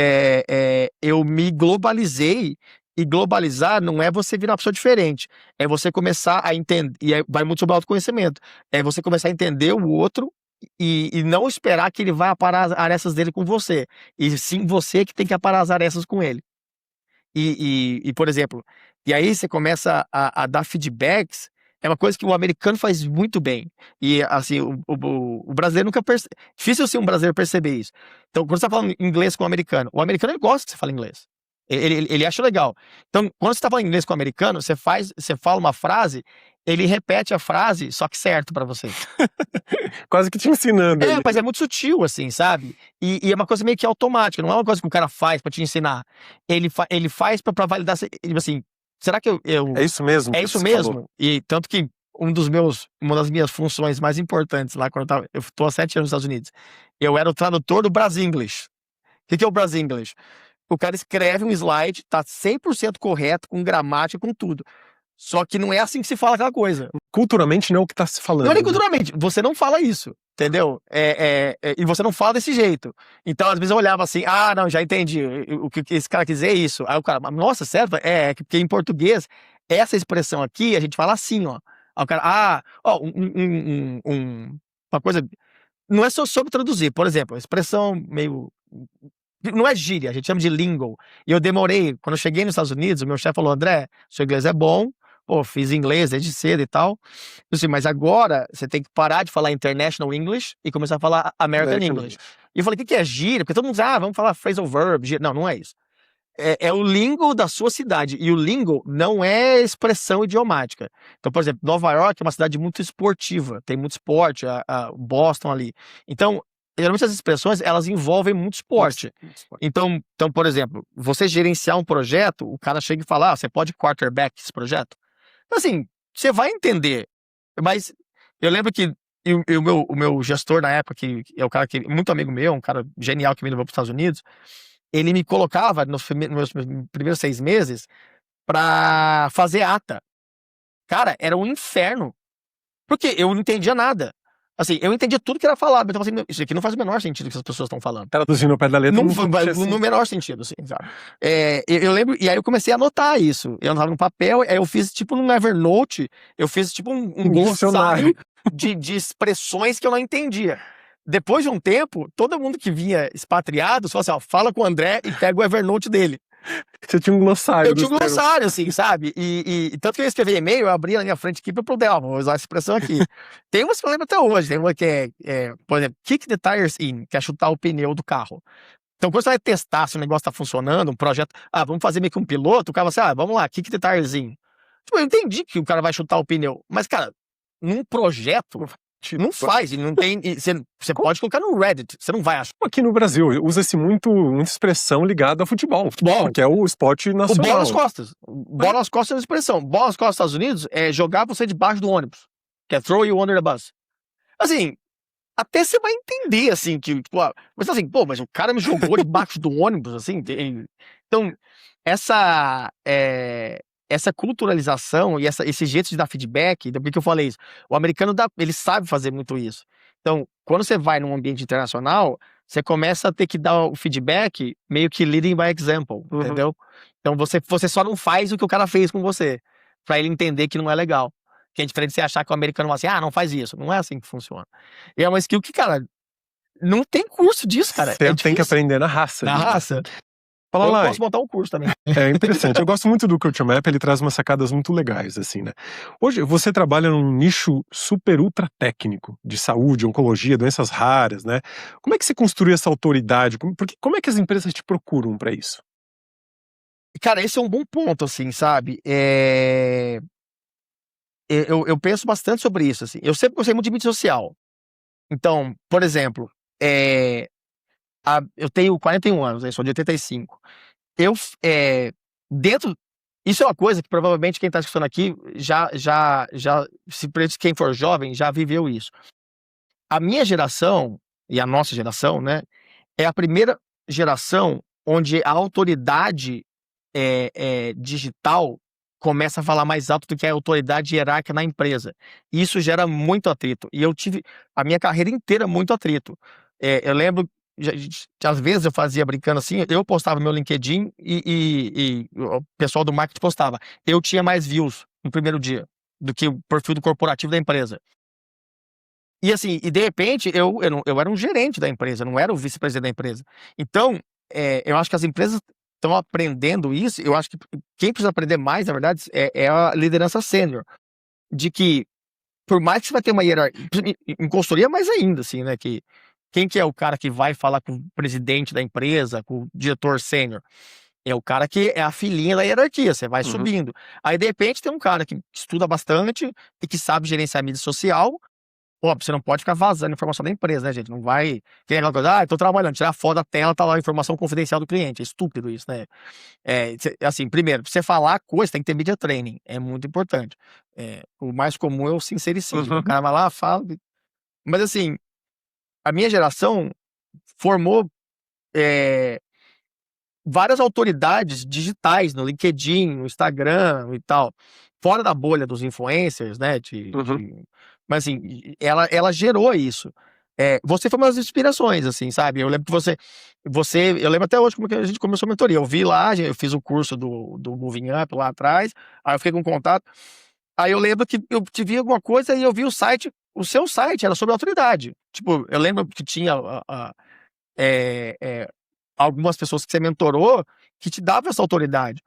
eu me globalizei. E globalizar não é você virar uma pessoa diferente, é você começar a entender, e vai muito sobre o autoconhecimento, é você começar a entender o outro e não esperar que ele vá aparar as arestas dele com você, e sim você que tem que aparar as arestas com ele. Por exemplo, e aí você começa a dar feedbacks, é uma coisa que o americano faz muito bem. E assim, o brasileiro nunca percebe. Difícil assim um brasileiro perceber isso. Então, quando você tá falando inglês com o americano ele gosta que você fale inglês. Ele acha legal. Então, quando você tá falando inglês com o americano, você fala uma frase, ele repete a frase, só que certo pra você. Quase que te ensinando. Mas é muito sutil, assim, sabe? E é uma coisa meio que automática, não é uma coisa que o cara faz pra te ensinar. Ele faz pra validar, tipo assim, será que eu... É isso mesmo? É isso mesmo? Falou. E tanto que uma das minhas funções mais importantes lá, quando eu tô há 7 anos nos Estados Unidos, eu era o tradutor do Brasinglish. O que é o Brasinglish? O cara escreve um slide, tá 100% correto, com gramática, com tudo. Só que não é assim que se fala aquela coisa. Culturalmente não é o que tá se falando. Não é nem culturalmente, você não fala isso, entendeu? E você não fala desse jeito. Então, às vezes eu olhava assim, não, já entendi, o que esse cara quer dizer é isso. Aí o cara, nossa, sério? Porque em português, essa expressão aqui, a gente fala assim, ó. Aí o cara, uma coisa, não é só sobre traduzir, por exemplo, a expressão meio... Não é gíria, a gente chama de lingo. E eu demorei, quando eu cheguei nos Estados Unidos, o meu chefe falou, André, seu inglês é bom, fiz inglês desde cedo e tal. Eu disse, mas agora você tem que parar de falar International English e começar a falar American English. E eu falei, o que é gíria? Porque todo mundo diz, vamos falar phrasal verb, gíria. Não é isso. é o lingo da sua cidade. E o lingo não é expressão idiomática. Então, por exemplo, Nova York é uma cidade muito esportiva, tem muito esporte, a Boston ali. Então, geralmente as expressões, elas envolvem muito esporte. Então, por exemplo, você gerenciar um projeto, o cara chega e fala, você pode quarterback esse projeto? Então, assim, você vai entender. Mas eu lembro que o meu gestor na época, que é o cara que muito amigo meu, um cara genial que me levou para os Estados Unidos, ele me colocava nos meus primeiros 6 meses pra fazer ata. Cara, era um inferno, porque eu não entendia nada. Assim, eu entendia tudo que era falado, mas eu falava assim, isso aqui não faz o menor sentido que as pessoas estão falando. Traduzindo ao pé da letra, Não não faz tinha no menor sentido, assim, sabe? Eu lembro, e aí eu comecei a anotar isso. Eu anotava no papel, aí eu fiz tipo num Evernote, eu fiz tipo um glossário de expressões que eu não entendia. Depois de um tempo, todo mundo que vinha expatriado, falou assim, ó, fala com o André e pega o Evernote dele. Você tinha um glossário. Eu tinha um glossário, assim, sabe? E tanto que eu escrevi e-mail, eu abri na minha frente aqui pra eu poder, ó, vou usar essa expressão aqui. Tem umas que eu lembro até hoje. Tem uma que por exemplo, kick the tires in, que é chutar o pneu do carro. Então, quando você vai testar se o negócio tá funcionando, um projeto, vamos fazer meio que um piloto, o cara vai assim, vamos lá, kick the tires in. Tipo, eu entendi que o cara vai chutar o pneu, mas, cara, num projeto, não faz, e não tem. Você pode colocar no Reddit, você não vai achar. Aqui no Brasil, usa-se muita expressão ligada ao futebol, que é o esporte O nacional. bola nas costas. Bola nas costas é uma expressão. Bola nas costas dos Estados Unidos é jogar você debaixo do ônibus, que é throw you under the bus. Assim, até você vai entender, assim, que, tipo, mas assim, pô, mas o cara me jogou debaixo do ônibus, assim. Então, essa culturalização e esse jeito de dar feedback, por que eu falei isso? O americano, ele sabe fazer muito isso. Então, quando você vai num ambiente internacional, você começa a ter que dar o feedback meio que leading by example, entendeu? Então, você só não faz o que o cara fez com você, pra ele entender que não é legal. Que é diferente de você achar que o americano vai assim, não faz isso. Não é assim que funciona. E é uma skill que, cara, não tem curso disso, cara. Você tem que aprender na raça. Na raça. Fala lá. Eu posso montar um curso também. É interessante. Eu gosto muito do Culture Map, ele traz umas sacadas muito legais, assim, né? Hoje, você trabalha num nicho super ultra técnico, de saúde, oncologia, doenças raras, né? Como é que você construiu essa autoridade? Como é que as empresas te procuram para isso? Cara, esse é um bom ponto, assim, sabe? Eu penso bastante sobre isso, assim. Eu sempre gostei muito de mídia social. Então, por exemplo, eu tenho 41 anos, eu sou de 85. Dentro... Isso é uma coisa que provavelmente quem está escutando aqui se quem for jovem, já viveu isso. A minha geração, e a nossa geração, né, é a primeira geração onde a autoridade digital começa a falar mais alto do que a autoridade hierárquica na empresa. E isso gera muito atrito. E eu tive a minha carreira inteira muito atrito. Eu lembro, às vezes eu fazia brincando assim, eu postava meu LinkedIn e o pessoal do marketing postava. Eu tinha mais views no primeiro dia do que o perfil do corporativo da empresa. E assim, de repente, eu era um gerente da empresa, não era o vice-presidente da empresa. Então, eu acho que as empresas estão aprendendo isso. Eu acho que quem precisa aprender mais, na verdade, é a liderança sênior. De que, por mais que você vai ter uma hierarquia, em consultoria mais ainda, assim, né? Que quem que é o cara que vai falar com o presidente da empresa, com o diretor sênior? É o cara que é a filhinha da hierarquia, você vai subindo. Aí, de repente, tem um cara que estuda bastante e que sabe gerenciar a mídia social. Pô, você não pode ficar vazando informação da empresa, né, gente? Não vai... Tem aquela coisa, tô trabalhando, tirar foto da tela, tá lá a informação confidencial do cliente. É estúpido isso, né? Assim, primeiro, pra você falar coisa, tem que ter media training. É muito importante. O mais comum é o sincericídio. O cara vai lá, fala... Mas, assim, a minha geração formou várias autoridades digitais no LinkedIn, no Instagram e tal. Fora da bolha dos influencers, né? Mas assim, ela gerou isso. Você foi uma das inspirações, assim, sabe? Eu lembro que eu lembro até hoje como que a gente começou a mentoria. Eu vi lá, eu fiz o curso do Moving Up lá atrás, aí eu fiquei com contato. Aí eu lembro que eu te vi alguma coisa e eu vi o seu site era sobre autoridade. Tipo, eu lembro que tinha algumas pessoas que você mentorou que te davam essa autoridade.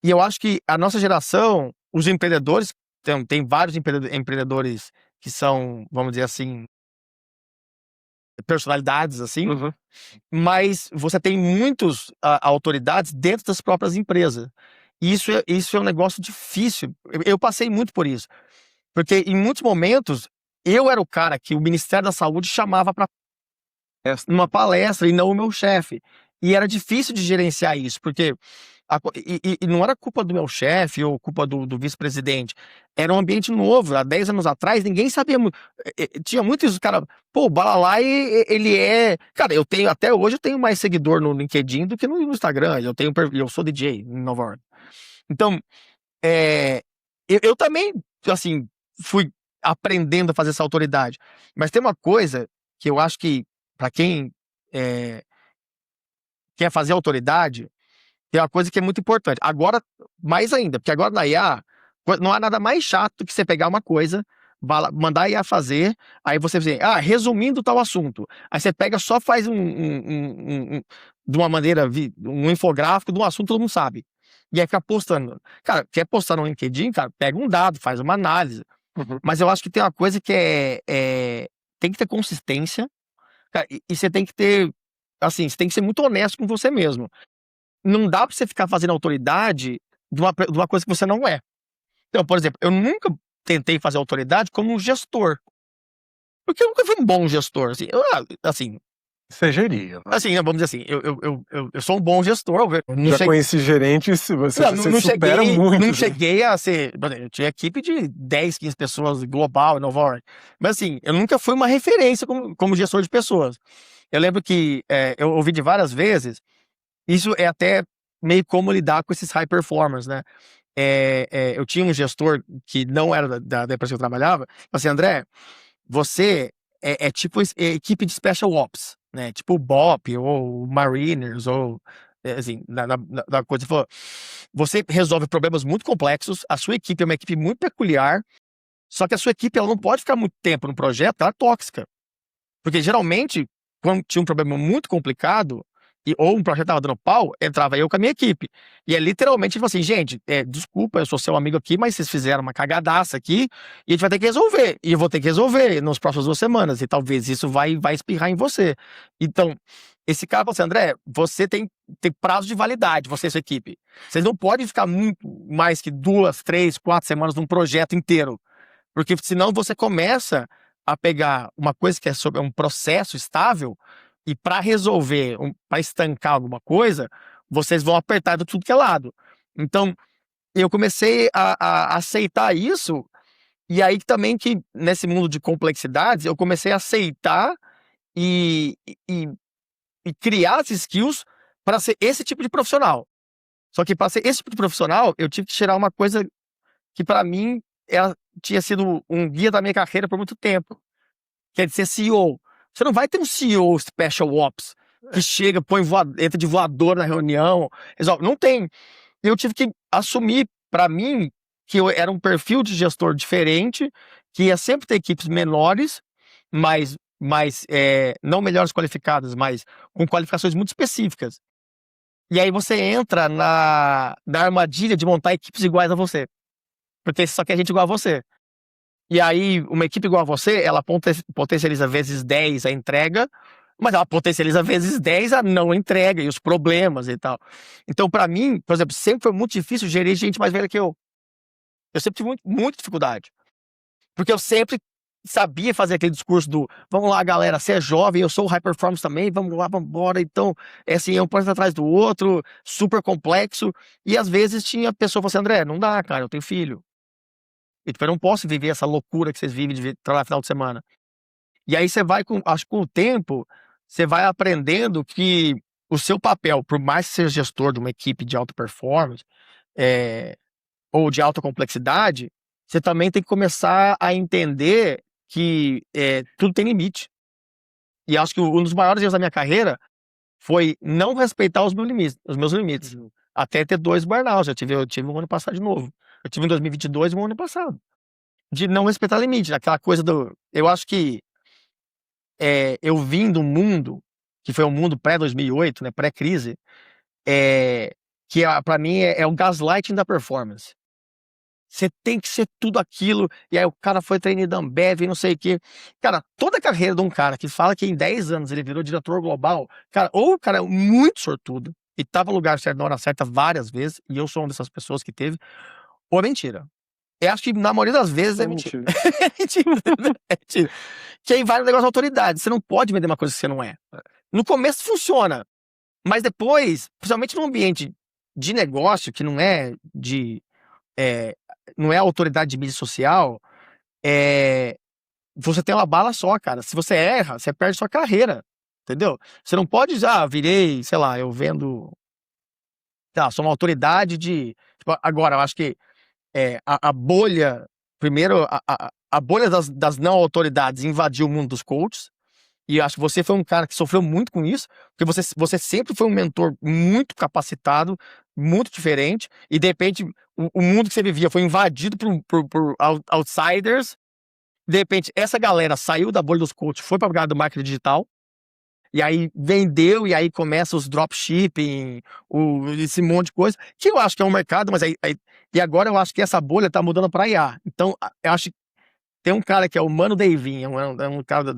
E eu acho que a nossa geração, os empreendedores, tem vários empreendedores que são, vamos dizer assim, personalidades, assim, Uhum. mas você tem muitas autoridades dentro das próprias empresas. E isso é um negócio difícil. Eu passei muito por isso. Porque em muitos momentos, eu era o cara que o Ministério da Saúde chamava para numa palestra e não o meu chefe. E era difícil de gerenciar isso, porque e não era culpa do meu chefe ou culpa do vice-presidente. Era um ambiente novo. Há 10 anos atrás, ninguém sabia. Tinha muito isso, cara. Pô, o Balalai, ele é. Cara, até hoje eu tenho mais seguidor no LinkedIn do que no Instagram. Eu sou DJ em Nova York. Então, eu também, assim, fui aprendendo a fazer essa autoridade. Mas tem uma coisa que eu acho que, para quem eh, quer fazer autoridade, tem uma coisa que é muito importante. Agora, mais ainda, porque agora na IA, não há nada mais chato do que você pegar uma coisa, mandar a IA fazer, aí você dizer, resumindo tal assunto. Aí você pega, só faz de uma maneira, um infográfico de um assunto que todo mundo sabe. E aí fica postando. Cara, quer postar no LinkedIn, cara, pega um dado, faz uma análise. Uhum. Mas eu acho que tem uma coisa que tem que ter consistência, cara, e você tem que ter, assim, você tem que ser muito honesto com você mesmo. Não dá pra você ficar fazendo autoridade de uma coisa que você não é. Então, por exemplo, eu nunca tentei fazer autoridade como um gestor. Porque eu nunca fui um bom gestor. Você geria. Vamos dizer assim, eu sou um bom gestor. Eu não Já cheguei, conheci gerentes, você não supera cheguei, muito. não cheguei a ser. Eu tinha equipe de 10, 15 pessoas global em Nova York. Mas assim, eu nunca fui uma referência como gestor de pessoas. Eu lembro que eu ouvi de várias vezes. Isso é até meio como lidar com esses high performers, né? Eu tinha um gestor que não era da empresa que eu trabalhava, falou assim, André, você é tipo equipe de Special Ops, né? Tipo o BOP, ou o Mariners, ou assim, na coisa. Ele falou, você resolve problemas muito complexos, a sua equipe é uma equipe muito peculiar, só que a sua equipe ela não pode ficar muito tempo no projeto, ela é tóxica. Porque geralmente, quando tinha um problema muito complicado, ou um projeto tava dando pau, entrava eu com a minha equipe. E é literalmente, tipo assim, gente, desculpa, eu sou seu amigo aqui, mas vocês fizeram uma cagadaça aqui, e a gente vai ter que resolver. E eu vou ter que resolver nas próximas 2 semanas, e talvez isso vai espirrar em você. Então, esse cara falou assim, André, você tem prazo de validade, você e sua equipe. Vocês não podem ficar muito mais que 2, 3, 4 semanas num projeto inteiro. Porque senão você começa a pegar uma coisa que é sobre um processo estável e para resolver, para estancar alguma coisa, vocês vão apertar de tudo que é lado. Então, eu comecei a aceitar isso, e aí também que nesse mundo de complexidades, eu comecei a aceitar e, e, e criar as skills para ser esse tipo de profissional. Só que para ser esse tipo de profissional, eu tive que tirar uma coisa que para mim tinha sido um guia da minha carreira por muito tempo, que é de ser CEO. Você não vai ter um CEO Special Ops que chega, entra de voador na reunião, resolve. Não tem. Eu tive que assumir para mim que eu era um perfil de gestor diferente, que ia sempre ter equipes menores, mas não melhores qualificadas, mas com qualificações muito específicas. E aí você entra na armadilha de montar equipes iguais a você. Porque só quer gente igual a você. E aí, uma equipe igual a você, ela potencializa vezes 10 a entrega, mas ela potencializa vezes 10 a não entrega e os problemas e tal. Então, para mim, por exemplo, sempre foi muito difícil gerir gente mais velha que eu. Eu sempre tive muita dificuldade. Porque eu sempre sabia fazer aquele discurso do vamos lá, galera, você é jovem, eu sou high performance também, vamos lá, vamos embora. Então, assim, um passo atrás do outro, super complexo. E às vezes tinha pessoa que falou assim, André, não dá, cara, eu tenho filho. E tipo, eu não posso viver essa loucura que vocês vivem de trabalhar no final de semana. E aí você vai, acho que com o tempo, você vai aprendendo que o seu papel, por mais que seja gestor de uma equipe de alta performance, ou de alta complexidade, você também tem que começar a entender que tudo tem limite. E acho que um dos maiores erros da minha carreira foi não respeitar os meus limites. Uhum. Até ter 2 burnouts. Eu tive um ano passado de novo. Eu tive em 2022 e um ano passado. De não respeitar limite, aquela coisa do. Eu acho que eu vim do mundo, que foi um mundo pré-2008, né, pré-crise, que para mim é o gaslighting da performance. você tem que ser tudo aquilo, e aí o cara foi trainee da Ambev e não sei o quê. Cara, toda a carreira de um cara que fala que em 10 anos ele virou diretor global, cara, ou o cara é muito sortudo, e tava no lugar certo na hora certa várias vezes, e eu sou uma dessas pessoas que teve, ou é mentira. Eu acho que na maioria das vezes é mentira. É mentira. É mentira. Que aí vai no negócio da autoridade. Você não pode vender uma coisa que você não é. No começo funciona, mas depois, principalmente num ambiente de negócio que não é não é autoridade de mídia social, você tem uma bala só, cara. Se você erra, você perde sua carreira. Entendeu? Você não pode dizer, virei, sei lá, eu vendo. Sou uma autoridade de. Tipo, agora, eu acho que a bolha. Primeiro, a bolha das não autoridades invadiu o mundo dos coaches. E eu acho que você foi um cara que sofreu muito com isso, porque você sempre foi um mentor muito capacitado, muito diferente, e de repente o mundo que você vivia foi invadido por outsiders. De repente, essa galera saiu da bolha dos coaches, foi para a do marketing digital, e aí vendeu, e aí começa os dropshipping, esse monte de coisa, que eu acho que é um mercado, mas e agora eu acho que essa bolha tá mudando para IA. Então, eu acho que tem um cara que é o Mano Davin, é um cara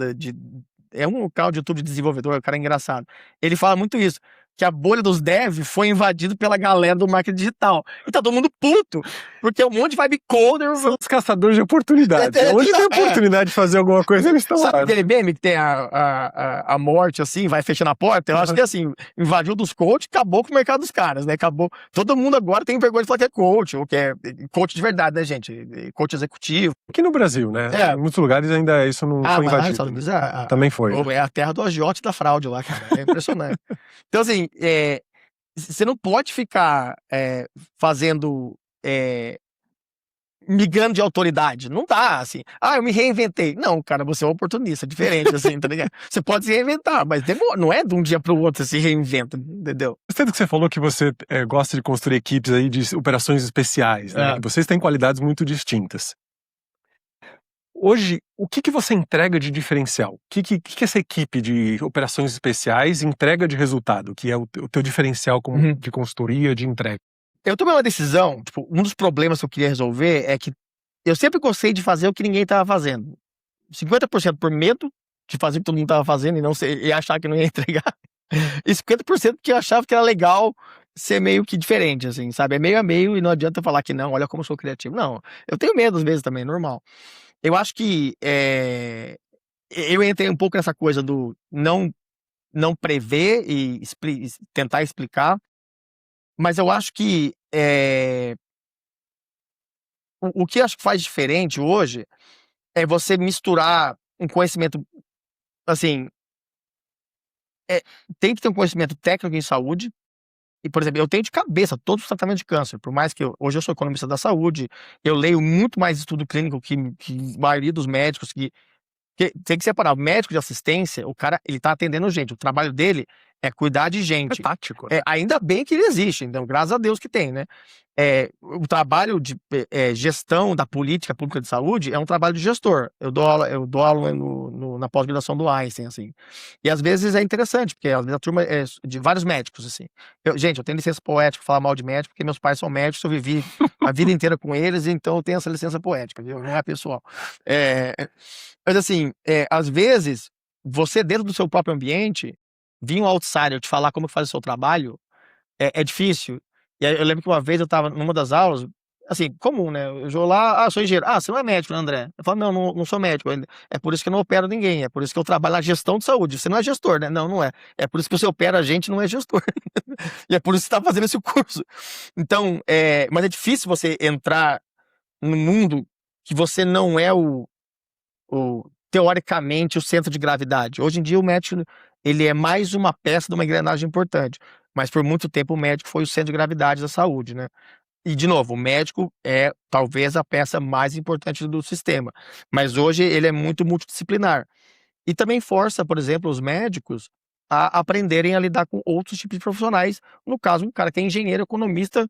é um canal de YouTube de desenvolvedor, é um cara engraçado. Ele fala muito isso, que a bolha dos devs foi invadida pela galera do marketing digital. E tá todo mundo puto, porque um monte de vibe coder. São os caçadores de oportunidade. Onde tem oportunidade de fazer alguma coisa, eles estão lá. Sabe aquele meme que tem a morte, assim, vai fechando a porta? Eu acho que, assim, invadiu dos coaches, acabou com o mercado dos caras, né? Acabou. Todo mundo agora tem vergonha de falar que é coach, ou que é coach de verdade, né, gente? Coach executivo. Aqui no Brasil, né? Em muitos lugares ainda isso não foi invadido. Também foi. É a terra do agiote da fraude lá, cara. É impressionante. Então, assim, você não pode ficar fazendo. Migrando de autoridade. Não dá, assim. Eu me reinventei. Não, cara, você é um oportunista, diferente, assim, tá ligado? Você pode se reinventar, mas não é de um dia pro outro você se reinventa, entendeu? Gostei do que você falou que você gosta de construir equipes aí de operações especiais, né? Vocês têm qualidades muito distintas. Hoje, o que você entrega de diferencial? O que essa equipe de operações especiais entrega de resultado? Que é o teu diferencial de consultoria, de entrega? Eu tomei uma decisão, tipo, um dos problemas que eu queria resolver é que eu sempre gostei de fazer o que ninguém tava fazendo. 50% por medo de fazer o que todo mundo tava fazendo e achar que não ia entregar. E 50% porque eu achava que era legal ser meio que diferente, assim, sabe? É meio a meio e não adianta falar que não, olha como eu sou criativo. Não, eu tenho medo às vezes também, normal. Eu acho que eu entrei um pouco nessa coisa do não prever e tentar explicar, mas eu acho que o que eu acho que faz diferente hoje é você misturar um conhecimento, assim, tem que ter um conhecimento técnico em saúde. E, por exemplo, eu tenho de cabeça todos os tratamentos de câncer, por mais que hoje eu sou economista da saúde, eu leio muito mais estudo clínico que a maioria dos médicos que tem que separar. O médico de assistência, o cara, ele tá atendendo gente. O trabalho dele é cuidar de gente. É tático, né? Ainda bem que ele existe, então, graças a Deus que tem, né? O trabalho de gestão da política pública de saúde é um trabalho de gestor. Eu dou aula na pós-graduação do Einstein, assim. E às vezes é interessante, porque às vezes a turma é de vários médicos, assim. Gente, eu tenho licença poética pra falar mal de médico, porque meus pais são médicos, eu vivi a vida inteira com eles, então eu tenho essa licença poética, viu? Não é pessoal. Mas assim, às vezes, você dentro do seu próprio ambiente, vir um outsider te falar como faz o seu trabalho, é difícil. E aí eu lembro que uma vez eu estava numa das aulas, assim, comum, né? Eu vou lá, sou engenheiro. Você não é médico, né, André? Eu falo, não sou médico. É por isso que eu não opero ninguém, é por isso que eu trabalho na gestão de saúde. Você não é gestor, né? Não é. É por isso que você opera a gente, não é gestor. E é por isso que você está fazendo esse curso. Então, mas é difícil você entrar no mundo que você não é teoricamente o centro de gravidade. Hoje em dia o médico ele é mais uma peça de uma engrenagem importante, mas por muito tempo o médico foi o centro de gravidade da saúde, né? E de novo, o médico é talvez a peça mais importante do sistema, mas hoje ele é muito multidisciplinar. E também força, por exemplo, os médicos a aprenderem a lidar com outros tipos de profissionais. No caso, um cara que é engenheiro, economista,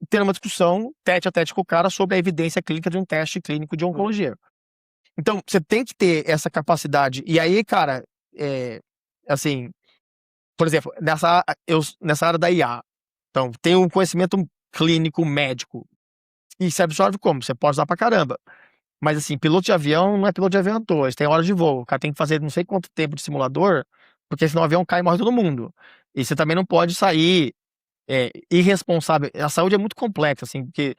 tendo uma discussão tete a tete com o cara sobre a evidência clínica de um teste clínico de oncologia. Então, você tem que ter essa capacidade. E aí, cara, assim, por exemplo, nessa área da IA, então, tem um conhecimento clínico médico E você absorve como? Você pode usar pra caramba. Mas assim, piloto de avião não é piloto de avião à toa, eles têm hora de voo. O cara tem que fazer não sei quanto tempo de simulador, porque senão o avião cai e morre todo mundo. E você também não pode sair irresponsável. A saúde é muito complexa, assim, porque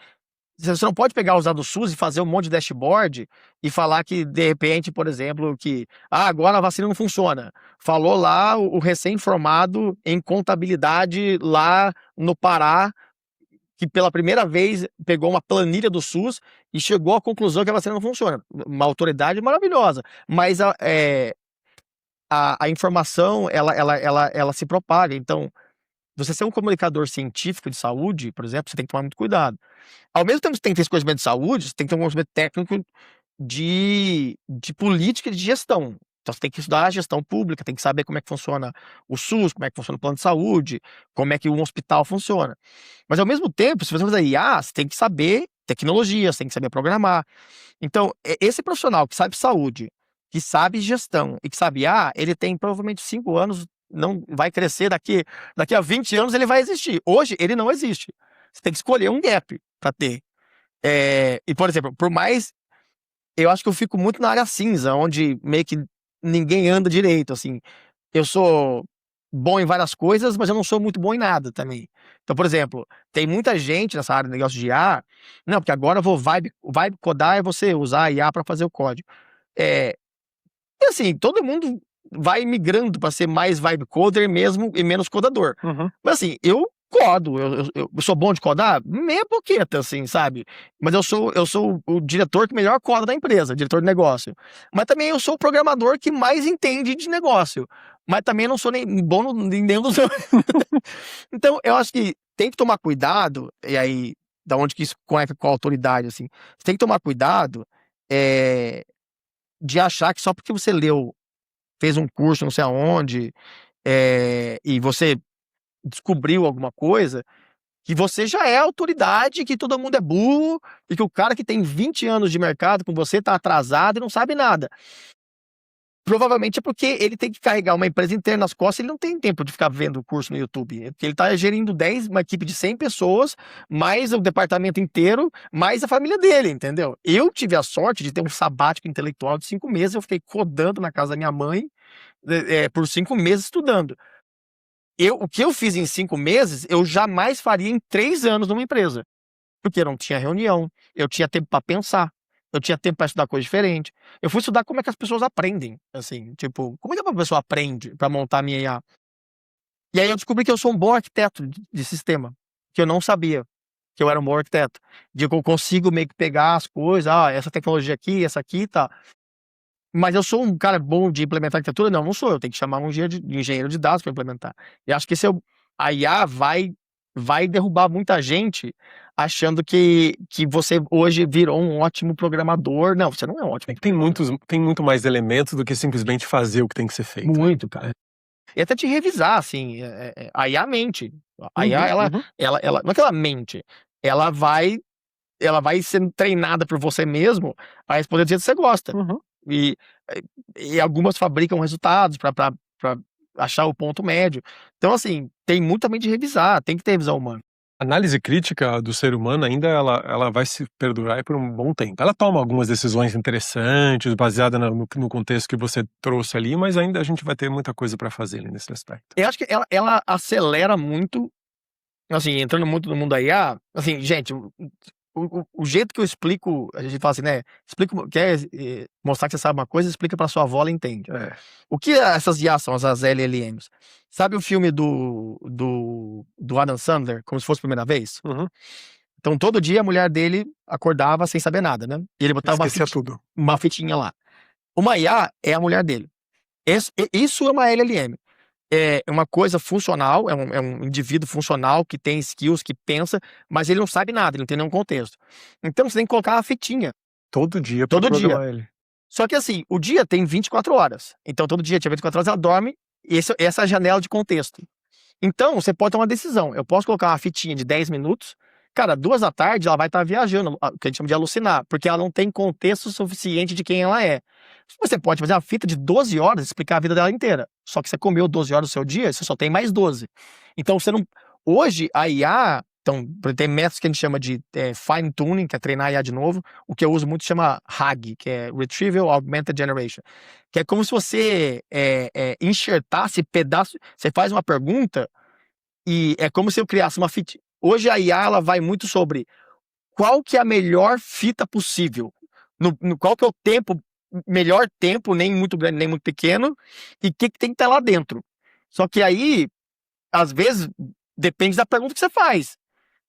você não pode pegar os dados SUS e fazer um monte de dashboard e falar que, de repente, por exemplo, que agora a vacina não funciona. Falou lá o recém-formado em contabilidade lá no Pará, que pela primeira vez pegou uma planilha do SUS e chegou à conclusão que a vacina não funciona. Uma autoridade maravilhosa, mas a informação, ela se propaga. Então, você ser um comunicador científico de saúde, por exemplo, você tem que tomar muito cuidado. Ao mesmo tempo que você tem que ter esse conhecimento de saúde, você tem que ter um conhecimento técnico de política e de gestão. Então você tem que estudar a gestão pública, tem que saber como é que funciona o SUS, como é que funciona o plano de saúde, como é que um hospital funciona. Mas ao mesmo tempo, se você fazer IA, você tem que saber tecnologia, você tem que saber programar. Então, esse profissional que sabe saúde, que sabe gestão e que sabe IA, ele tem provavelmente 5 anos, não vai crescer daqui a 20 anos ele vai existir. Hoje ele não existe. Você tem que escolher um gap para ter. E, por exemplo, por mais. Eu acho que eu fico muito na área cinza, onde meio que ninguém anda direito, assim. Eu sou bom em várias coisas, mas eu não sou muito bom em nada também. Então, por exemplo, tem muita gente nessa área de negócio de IA. Não, porque agora eu vou vibe codar é você usar a IA para fazer o código. E assim, todo mundo vai migrando para ser mais vibe coder mesmo e menos codador. Uhum. Mas assim, eu codo, eu sou bom de codar? Meia boqueta, assim, sabe? Mas eu sou o diretor que melhor coda da empresa, diretor de negócio. Mas também eu sou o programador que mais entende de negócio. Mas também não sou nem bom em nenhum dos dois. Então, eu acho que tem que tomar cuidado, e aí, da onde que isso conecta com a autoridade, assim, você tem que tomar cuidado de achar que só porque você fez um curso não sei aonde, e você descobriu alguma coisa, que você já é autoridade, que todo mundo é burro, e que o cara que tem 20 anos de mercado com você tá atrasado e não sabe nada. Provavelmente é porque ele tem que carregar uma empresa inteira nas costas, ele não tem tempo de ficar vendo o curso no YouTube, porque ele tá gerindo uma equipe de 100 pessoas, mais o departamento inteiro, mais a família dele, entendeu? Eu tive a sorte de ter um sabático intelectual de 5 meses, eu fiquei codando na casa da minha mãe, por 5 meses estudando. O que eu fiz em 5 meses, eu jamais faria em 3 anos numa empresa. Porque eu não tinha reunião, eu tinha tempo para pensar, eu tinha tempo para estudar coisa diferente. Eu fui estudar como é que as pessoas aprendem, assim, tipo, como é que uma pessoa aprende para montar a minha IA? E aí eu descobri que eu sou um bom arquiteto de sistema, que eu não sabia que eu era um bom arquiteto. De que eu consigo meio que pegar as coisas, essa tecnologia aqui, essa aqui, tá. Mas eu sou um cara bom de implementar arquitetura? Não, não sou. Eu tenho que chamar um engenheiro de dados para implementar. E acho que a IA vai derrubar muita gente achando que você hoje virou um ótimo programador. Não, você não é um ótimo. Tem muito mais elementos do que simplesmente fazer o que tem que ser feito. Muito, cara. E até te revisar, assim, a IA mente. A IA, ela não é que ela mente, ela vai sendo treinada por você mesmo a responder do jeito que você gosta. E algumas fabricam resultados para achar o ponto médio. Então, assim, tem muito também de revisar, tem que ter visão humana. A análise crítica do ser humano ainda ela vai se perdurar por um bom tempo. Ela toma algumas decisões interessantes, baseada no contexto que você trouxe ali, mas ainda a gente vai ter muita coisa para fazer ali nesse aspecto. Eu acho que ela acelera muito, assim, entrando muito no mundo da IA, assim, gente, o jeito que eu explico, a gente fala assim, né? Quer mostrar que você sabe uma coisa, explica pra sua avó, ela entende. O que essas IA são, as LLMs? Sabe o filme do Adam Sandler, como se fosse a primeira vez? Então, todo dia a mulher dele acordava sem saber nada, né? E ele botava uma fitinha lá. Uma IA é a mulher dele. Isso é uma LLM. É uma coisa funcional, é um indivíduo funcional que tem skills, que pensa, mas ele não sabe nada, ele não tem nenhum contexto. Então você tem que colocar uma fitinha. Todo dia. Todo dia. Ele. Só que assim, o dia tem 24 horas. Então todo dia, 24 horas, ela dorme, e essa é a janela de contexto. Então você pode tomar uma decisão. Eu posso colocar uma fitinha de 10 minutos, cara, 2 da tarde ela vai estar viajando, o que a gente chama de alucinar, porque ela não tem contexto suficiente de quem ela é. Você pode fazer uma fita de 12 horas e explicar a vida dela inteira. Só que você comeu 12 horas do seu dia, você só tem mais 12. Então você não. Hoje, a IA, Então, tem métodos que a gente chama de fine tuning, que é treinar a IA de novo. O que eu uso muito chama RAG, que é Retrieval Augmented Generation, que é como se você enxertasse pedaços. Você faz uma pergunta e é como se eu criasse uma fita. Hoje a IA ela vai muito sobre qual que é a melhor fita possível, qual que é o tempo, melhor tempo, nem muito grande, nem muito pequeno, e o que tem que estar lá dentro. Só que aí, às vezes, depende da pergunta que você faz.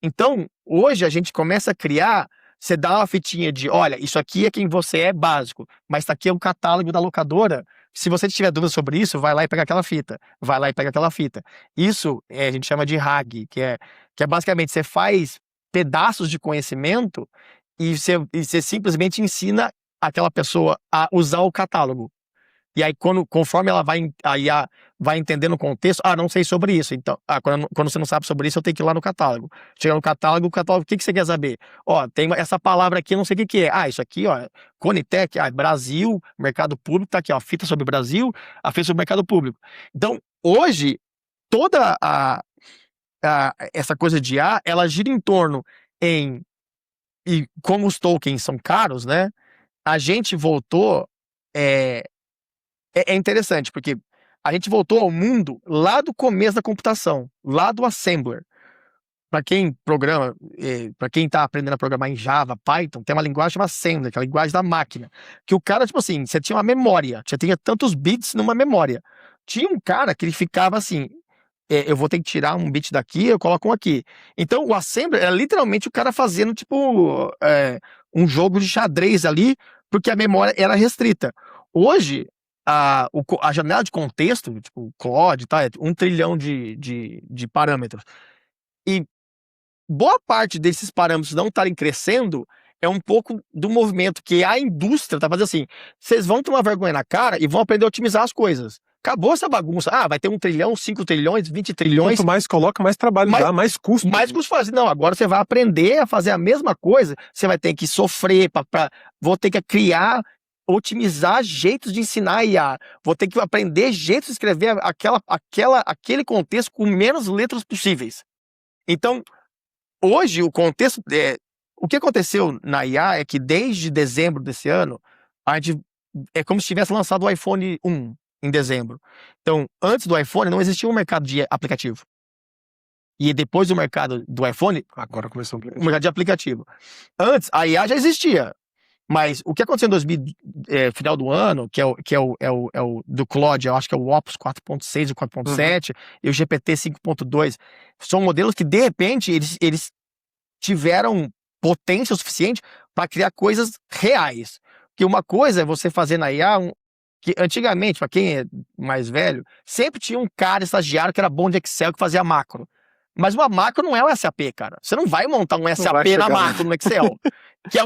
Então, hoje a gente começa a criar, você dá uma fitinha de, olha, isso aqui é quem você é básico, mas tá aqui é o catálogo da locadora. Se você tiver dúvida sobre isso, vai lá e pega aquela fita. Vai lá e pega aquela fita. Isso a gente chama de RAG, que é basicamente você faz pedaços de conhecimento e você simplesmente ensina aquela pessoa a usar o catálogo. E aí, conforme ela vai entendendo o contexto, não sei sobre isso. Então, quando você não sabe sobre isso, eu tenho que ir lá no catálogo. Chega no catálogo, o que você quer saber? Tem essa palavra aqui, eu não sei o que é. Isso aqui, Conitec, Brasil, mercado público, tá aqui, fita sobre Brasil, a fita sobre mercado público. Então, hoje, toda essa coisa de IA, ela gira em torno e como os tokens são caros, né? A gente voltou. É interessante, porque a gente voltou ao mundo lá do começo da computação, lá do assembler. Para quem programa, para quem tá aprendendo a programar em Java, Python, tem uma linguagem chamada assembler, que é a linguagem da máquina. Que o cara, tipo assim, você tinha uma memória, você tinha tantos bits numa memória. Tinha um cara que ele ficava assim, eu vou ter que tirar um bit daqui, eu coloco um aqui. Então o assembler era literalmente o cara fazendo, tipo, um jogo de xadrez ali, porque a memória era restrita. Hoje, a janela de contexto, tipo, Claude, tá, é 1 trilhão de parâmetros. E boa parte desses parâmetros não estarem crescendo é um pouco do movimento que a indústria tá fazendo assim. Vocês vão tomar vergonha na cara e vão aprender a otimizar as coisas. Acabou essa bagunça. Vai ter 1 trilhão, 5 trilhões, 20 trilhões. Quanto mais coloca, mais trabalho dá, mais custo. Mais custo fazer. Não, agora você vai aprender a fazer a mesma coisa. Você vai ter que sofrer, vou ter que criar, otimizar jeitos de ensinar a IA. Vou ter que aprender jeitos de escrever aquele contexto com menos letras possíveis. Então, hoje, o contexto. O que aconteceu na IA é que desde dezembro desse ano, é como se tivesse lançado o iPhone 1 em dezembro. Então, antes do iPhone, não existia um mercado de aplicativo. E depois do mercado do iPhone, agora começou o mercado de aplicativo. Antes, a IA já existia. Mas o que aconteceu em final do ano, que é o do Claude, eu acho que é o Opus 4.6 ou 4.7, e o GPT 5.2, são modelos que, de repente, eles tiveram potência suficiente para criar coisas reais. Porque uma coisa é você fazer na IA, que antigamente, para quem é mais velho, sempre tinha um cara estagiário que era bom de Excel, que fazia macro. Mas uma macro não é um SAP, cara. Você não vai montar um SAP na macro no Excel. Que é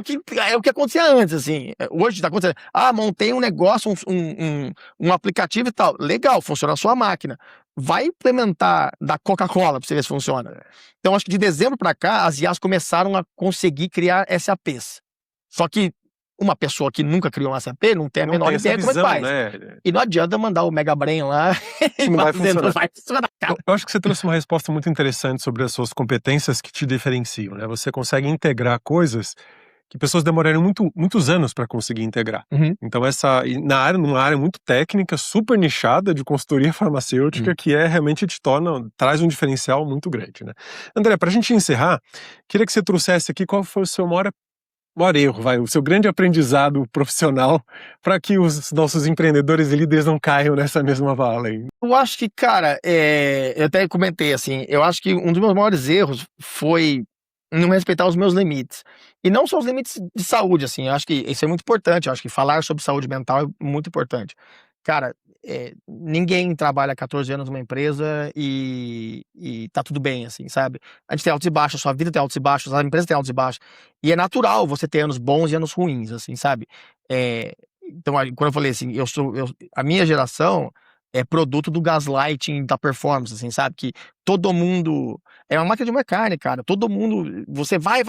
o que acontecia antes, assim. Hoje tá acontecendo. Montei um negócio, um aplicativo e tal. Legal, funciona a sua máquina. Vai implementar da Coca-Cola pra você ver se funciona. Então, acho que de dezembro pra cá, as IAs começaram a conseguir criar SAPs. Só que uma pessoa que nunca criou um SAP não tem a menor ideia de como é que faz. Né? E não adianta mandar o Mega Brain lá e não vai funcionar. Não vai funcionar. Eu acho que você trouxe uma resposta muito interessante sobre as suas competências que te diferenciam, né? Você consegue integrar coisas que pessoas demorariam muitos anos para conseguir integrar. Então numa área muito técnica, super nichada de consultoria farmacêutica, que realmente traz um diferencial muito grande, né? André, para a gente encerrar, queria que você trouxesse aqui qual foi o seu maior erro, o seu grande aprendizado profissional, para que os nossos empreendedores e líderes não caiam nessa mesma vala aí. Eu acho que, cara, eu até comentei assim, eu acho que um dos meus maiores erros foi não respeitar os meus limites. E não só os limites de saúde, assim, eu acho que isso é muito importante, eu acho que falar sobre saúde mental é muito importante. Cara, ninguém trabalha 14 anos numa empresa e tá tudo bem, assim, sabe? A gente tem altos e baixos, a sua vida tem altos e baixos, a empresa tem altos e baixos. E é natural você ter anos bons e anos ruins, assim, sabe? Então, quando eu falei assim, a minha geração é produto do gaslighting da performance, assim, sabe? Que todo mundo... É uma máquina de moer carne, cara. Todo mundo... Você vai,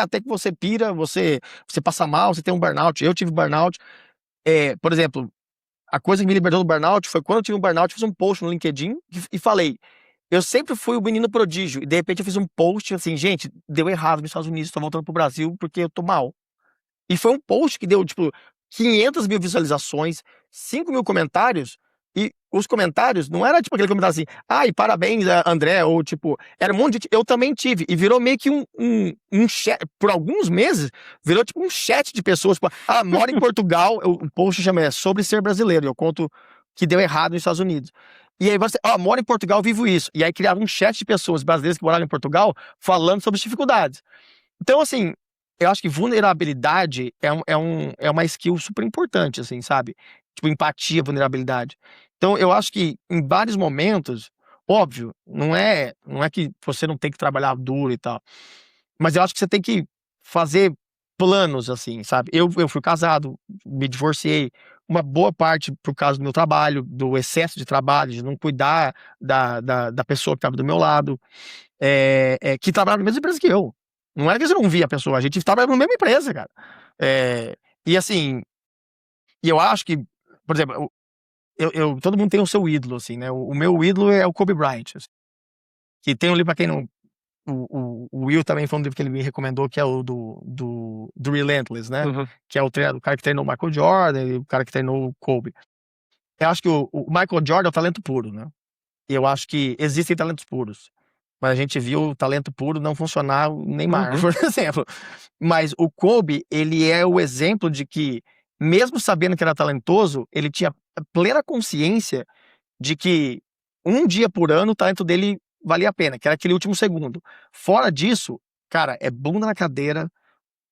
até que você pira, você passa mal, você tem um burnout. Eu tive burnout. Por exemplo, a coisa que me libertou do burnout foi quando eu tive um burnout, eu fiz um post no LinkedIn e falei, eu sempre fui o menino prodígio. E de repente eu fiz um post assim, gente, deu errado nos Estados Unidos, tô voltando pro Brasil porque eu tô mal. E foi um post que deu, tipo, 500 mil visualizações, 5 mil comentários. E os comentários não era tipo aquele comentário assim, ai, parabéns, André, ou tipo, era um monte de. Eu também tive. E virou meio que um chat. Por alguns meses, virou tipo um chat de pessoas. Tipo, mora em Portugal. O post chama sobre ser brasileiro. Eu conto que deu errado nos Estados Unidos. E aí você, mora em Portugal, vivo isso. E aí criava um chat de pessoas brasileiras que moravam em Portugal falando sobre as dificuldades. Então, assim, eu acho que vulnerabilidade é uma skill super importante, assim, sabe? Tipo, empatia, vulnerabilidade. Então, eu acho que em vários momentos, óbvio, não é que você não tem que trabalhar duro e tal, mas eu acho que você tem que fazer planos, assim, sabe? Eu fui casado, me divorciei, uma boa parte por causa do meu trabalho, do excesso de trabalho, de não cuidar da pessoa que estava do meu lado, que trabalhava na mesma empresa que eu. Não era que você não via a pessoa, a gente trabalhava na mesma empresa, cara. E assim, e eu acho que, por exemplo, todo mundo tem o seu ídolo, assim, né? O meu ídolo é o Kobe Bryant, assim, que tem um livro, pra quem não. O Will também foi um livro que ele me recomendou, que é o do Relentless, né? Uhum. Que é o cara que treinou o Michael Jordan e o cara que treinou o Kobe. Eu acho que o Michael Jordan é o talento puro, né? E eu acho que existem talentos puros. Mas a gente viu o talento puro não funcionar, o Neymar, por exemplo. Mas o Kobe, ele é o exemplo de que, mesmo sabendo que era talentoso, ele tinha plena consciência de que um dia por ano o talento dele valia a pena, que era aquele último segundo. Fora disso, cara, é bunda na cadeira,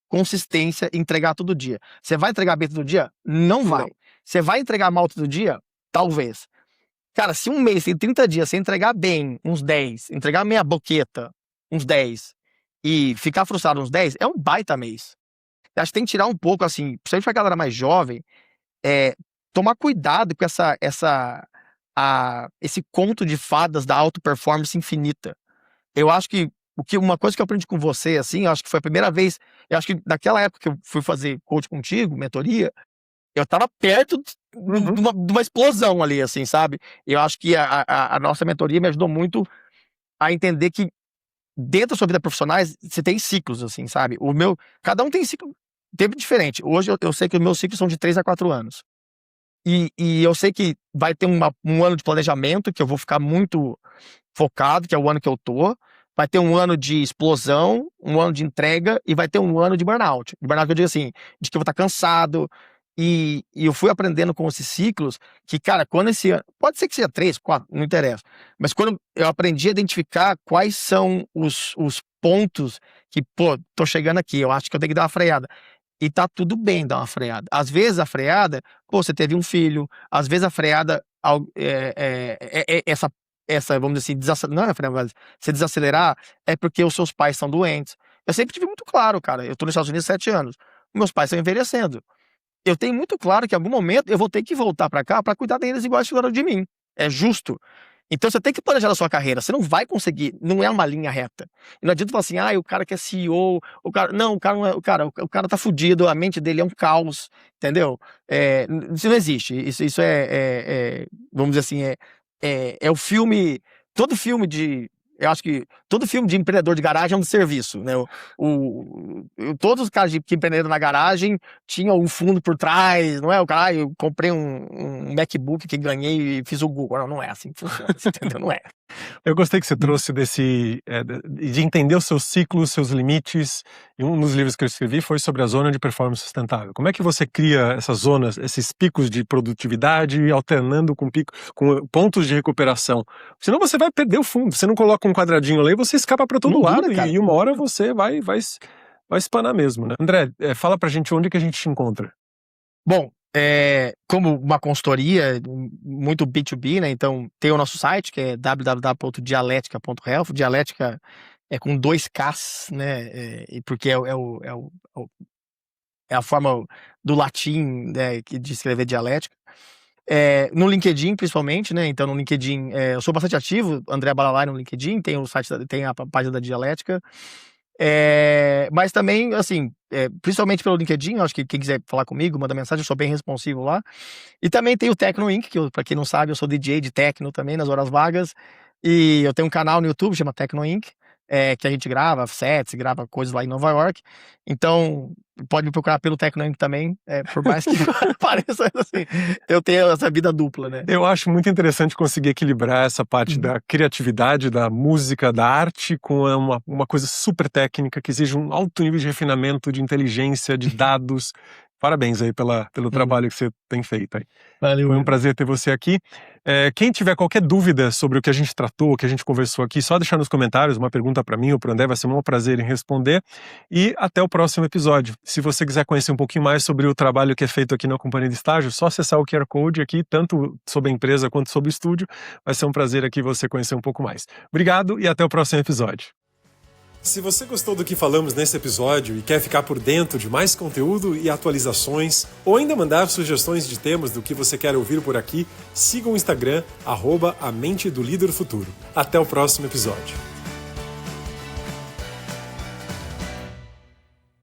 consistência, entregar todo dia. Você vai entregar bem todo dia? Não vai. Você vai entregar mal todo dia? Talvez. Cara, se um mês tem 30 dias, você entregar bem uns 10, entregar meia boqueta uns 10 e ficar frustrado uns 10, é um baita mês. Eu acho que tem que tirar um pouco, assim, principalmente pra galera mais jovem, tomar cuidado com esse conto de fadas da auto-performance infinita. Eu acho que uma coisa que eu aprendi com você, assim, eu acho que foi a primeira vez, eu acho que naquela época que eu fui fazer coach contigo, mentoria, eu tava perto de uma explosão ali, assim, sabe? Eu acho que a nossa mentoria me ajudou muito a entender que dentro da sua vida profissional você tem ciclos, assim, sabe? Cada um tem tempo diferente. Hoje eu sei que os meus ciclos são de 3 a 4 anos. E eu sei que vai ter um ano de planejamento, que eu vou ficar muito focado, que é o ano que eu tô. Vai ter um ano de explosão, um ano de entrega, e vai ter um ano de burnout. De burnout que eu digo assim, de que eu vou estar cansado. E eu fui aprendendo com esses ciclos que, cara, quando esse ano. Pode ser que seja 3, 4, não interessa. Mas quando eu aprendi a identificar quais são os pontos que, pô, tô chegando aqui, eu acho que eu tenho que dar uma freada. E tá tudo bem dar uma freada. Às vezes a freada, pô, você teve um filho, às vezes a freada, essa, vamos dizer assim, não é a freada, mas você desacelerar é porque os seus pais são doentes. Eu sempre tive muito claro, cara, eu tô nos Estados Unidos há 7 anos, meus pais estão envelhecendo. Eu tenho muito claro que em algum momento eu vou ter que voltar pra cá pra cuidar deles igual eles cuidaram de mim. É justo. Então você tem que planejar a sua carreira. Você não vai conseguir, não é uma linha reta. E não adianta falar assim, o cara que é CEO, o cara. Não, o cara não é. O cara tá fudido, a mente dele é um caos, entendeu? Isso não existe. Isso vamos dizer assim, é o filme. Todo filme de. Eu acho que todo filme de empreendedor de garagem é um serviço, né? Todos os caras que empreenderam na garagem tinham um fundo por trás, não é? O cara, eu comprei um MacBook que ganhei e fiz o Google. Não é assim que funciona, entendeu? Não é. Eu gostei que você trouxe de entender os seus ciclos, seus limites. E um dos livros que eu escrevi foi sobre a zona de performance sustentável. Como é que você cria essas zonas, esses picos de produtividade, alternando com pontos de recuperação? Senão você vai perder o fundo. Você não coloca um quadradinho lá e você escapa para todo lado. E uma hora você vai espanar mesmo, né? André, fala pra gente onde que a gente te encontra. Bom, como uma consultoria muito B2B, né? Então tem o nosso site, que é www.dialetica.health. Dialética é com 2 Ks, né? Porque é a forma do latim, né, de escrever dialética. No LinkedIn, principalmente, né? Então no LinkedIn, eu sou bastante ativo, André Balalai no LinkedIn, tem o site, tem a página da Dialética. Mas também, assim, principalmente pelo LinkedIn, acho que quem quiser falar comigo, manda mensagem, eu sou bem responsivo lá. E também tem o Tecno Inc., que pra quem não sabe, eu sou DJ de techno também, nas horas vagas. E eu tenho um canal no YouTube, chama Tecno Inc., que a gente grava sets, grava coisas lá em Nova York. Então, pode me procurar pelo Tecno Inc. também, por mais que pareça assim, eu tenho essa vida dupla, né? Eu acho muito interessante conseguir equilibrar essa parte da criatividade, da música, da arte, com uma coisa super técnica que exige um alto nível de refinamento, de inteligência, de dados. Parabéns aí pelo trabalho que você tem feito aí. Valeu. Foi um prazer ter você aqui. Quem tiver qualquer dúvida sobre o que a gente tratou, o que a gente conversou aqui, só deixar nos comentários uma pergunta para mim ou para o André, vai ser um prazer em responder. E até o próximo episódio. Se você quiser conhecer um pouquinho mais sobre o trabalho que é feito aqui na Companhia de Estágio, só acessar o QR Code aqui, tanto sobre a empresa quanto sobre o estúdio. Vai ser um prazer aqui você conhecer um pouco mais. Obrigado e até o próximo episódio. Se você gostou do que falamos nesse episódio e quer ficar por dentro de mais conteúdo e atualizações, ou ainda mandar sugestões de temas do que você quer ouvir por aqui, siga o Instagram, @a mente do líder futuro. Até o próximo episódio.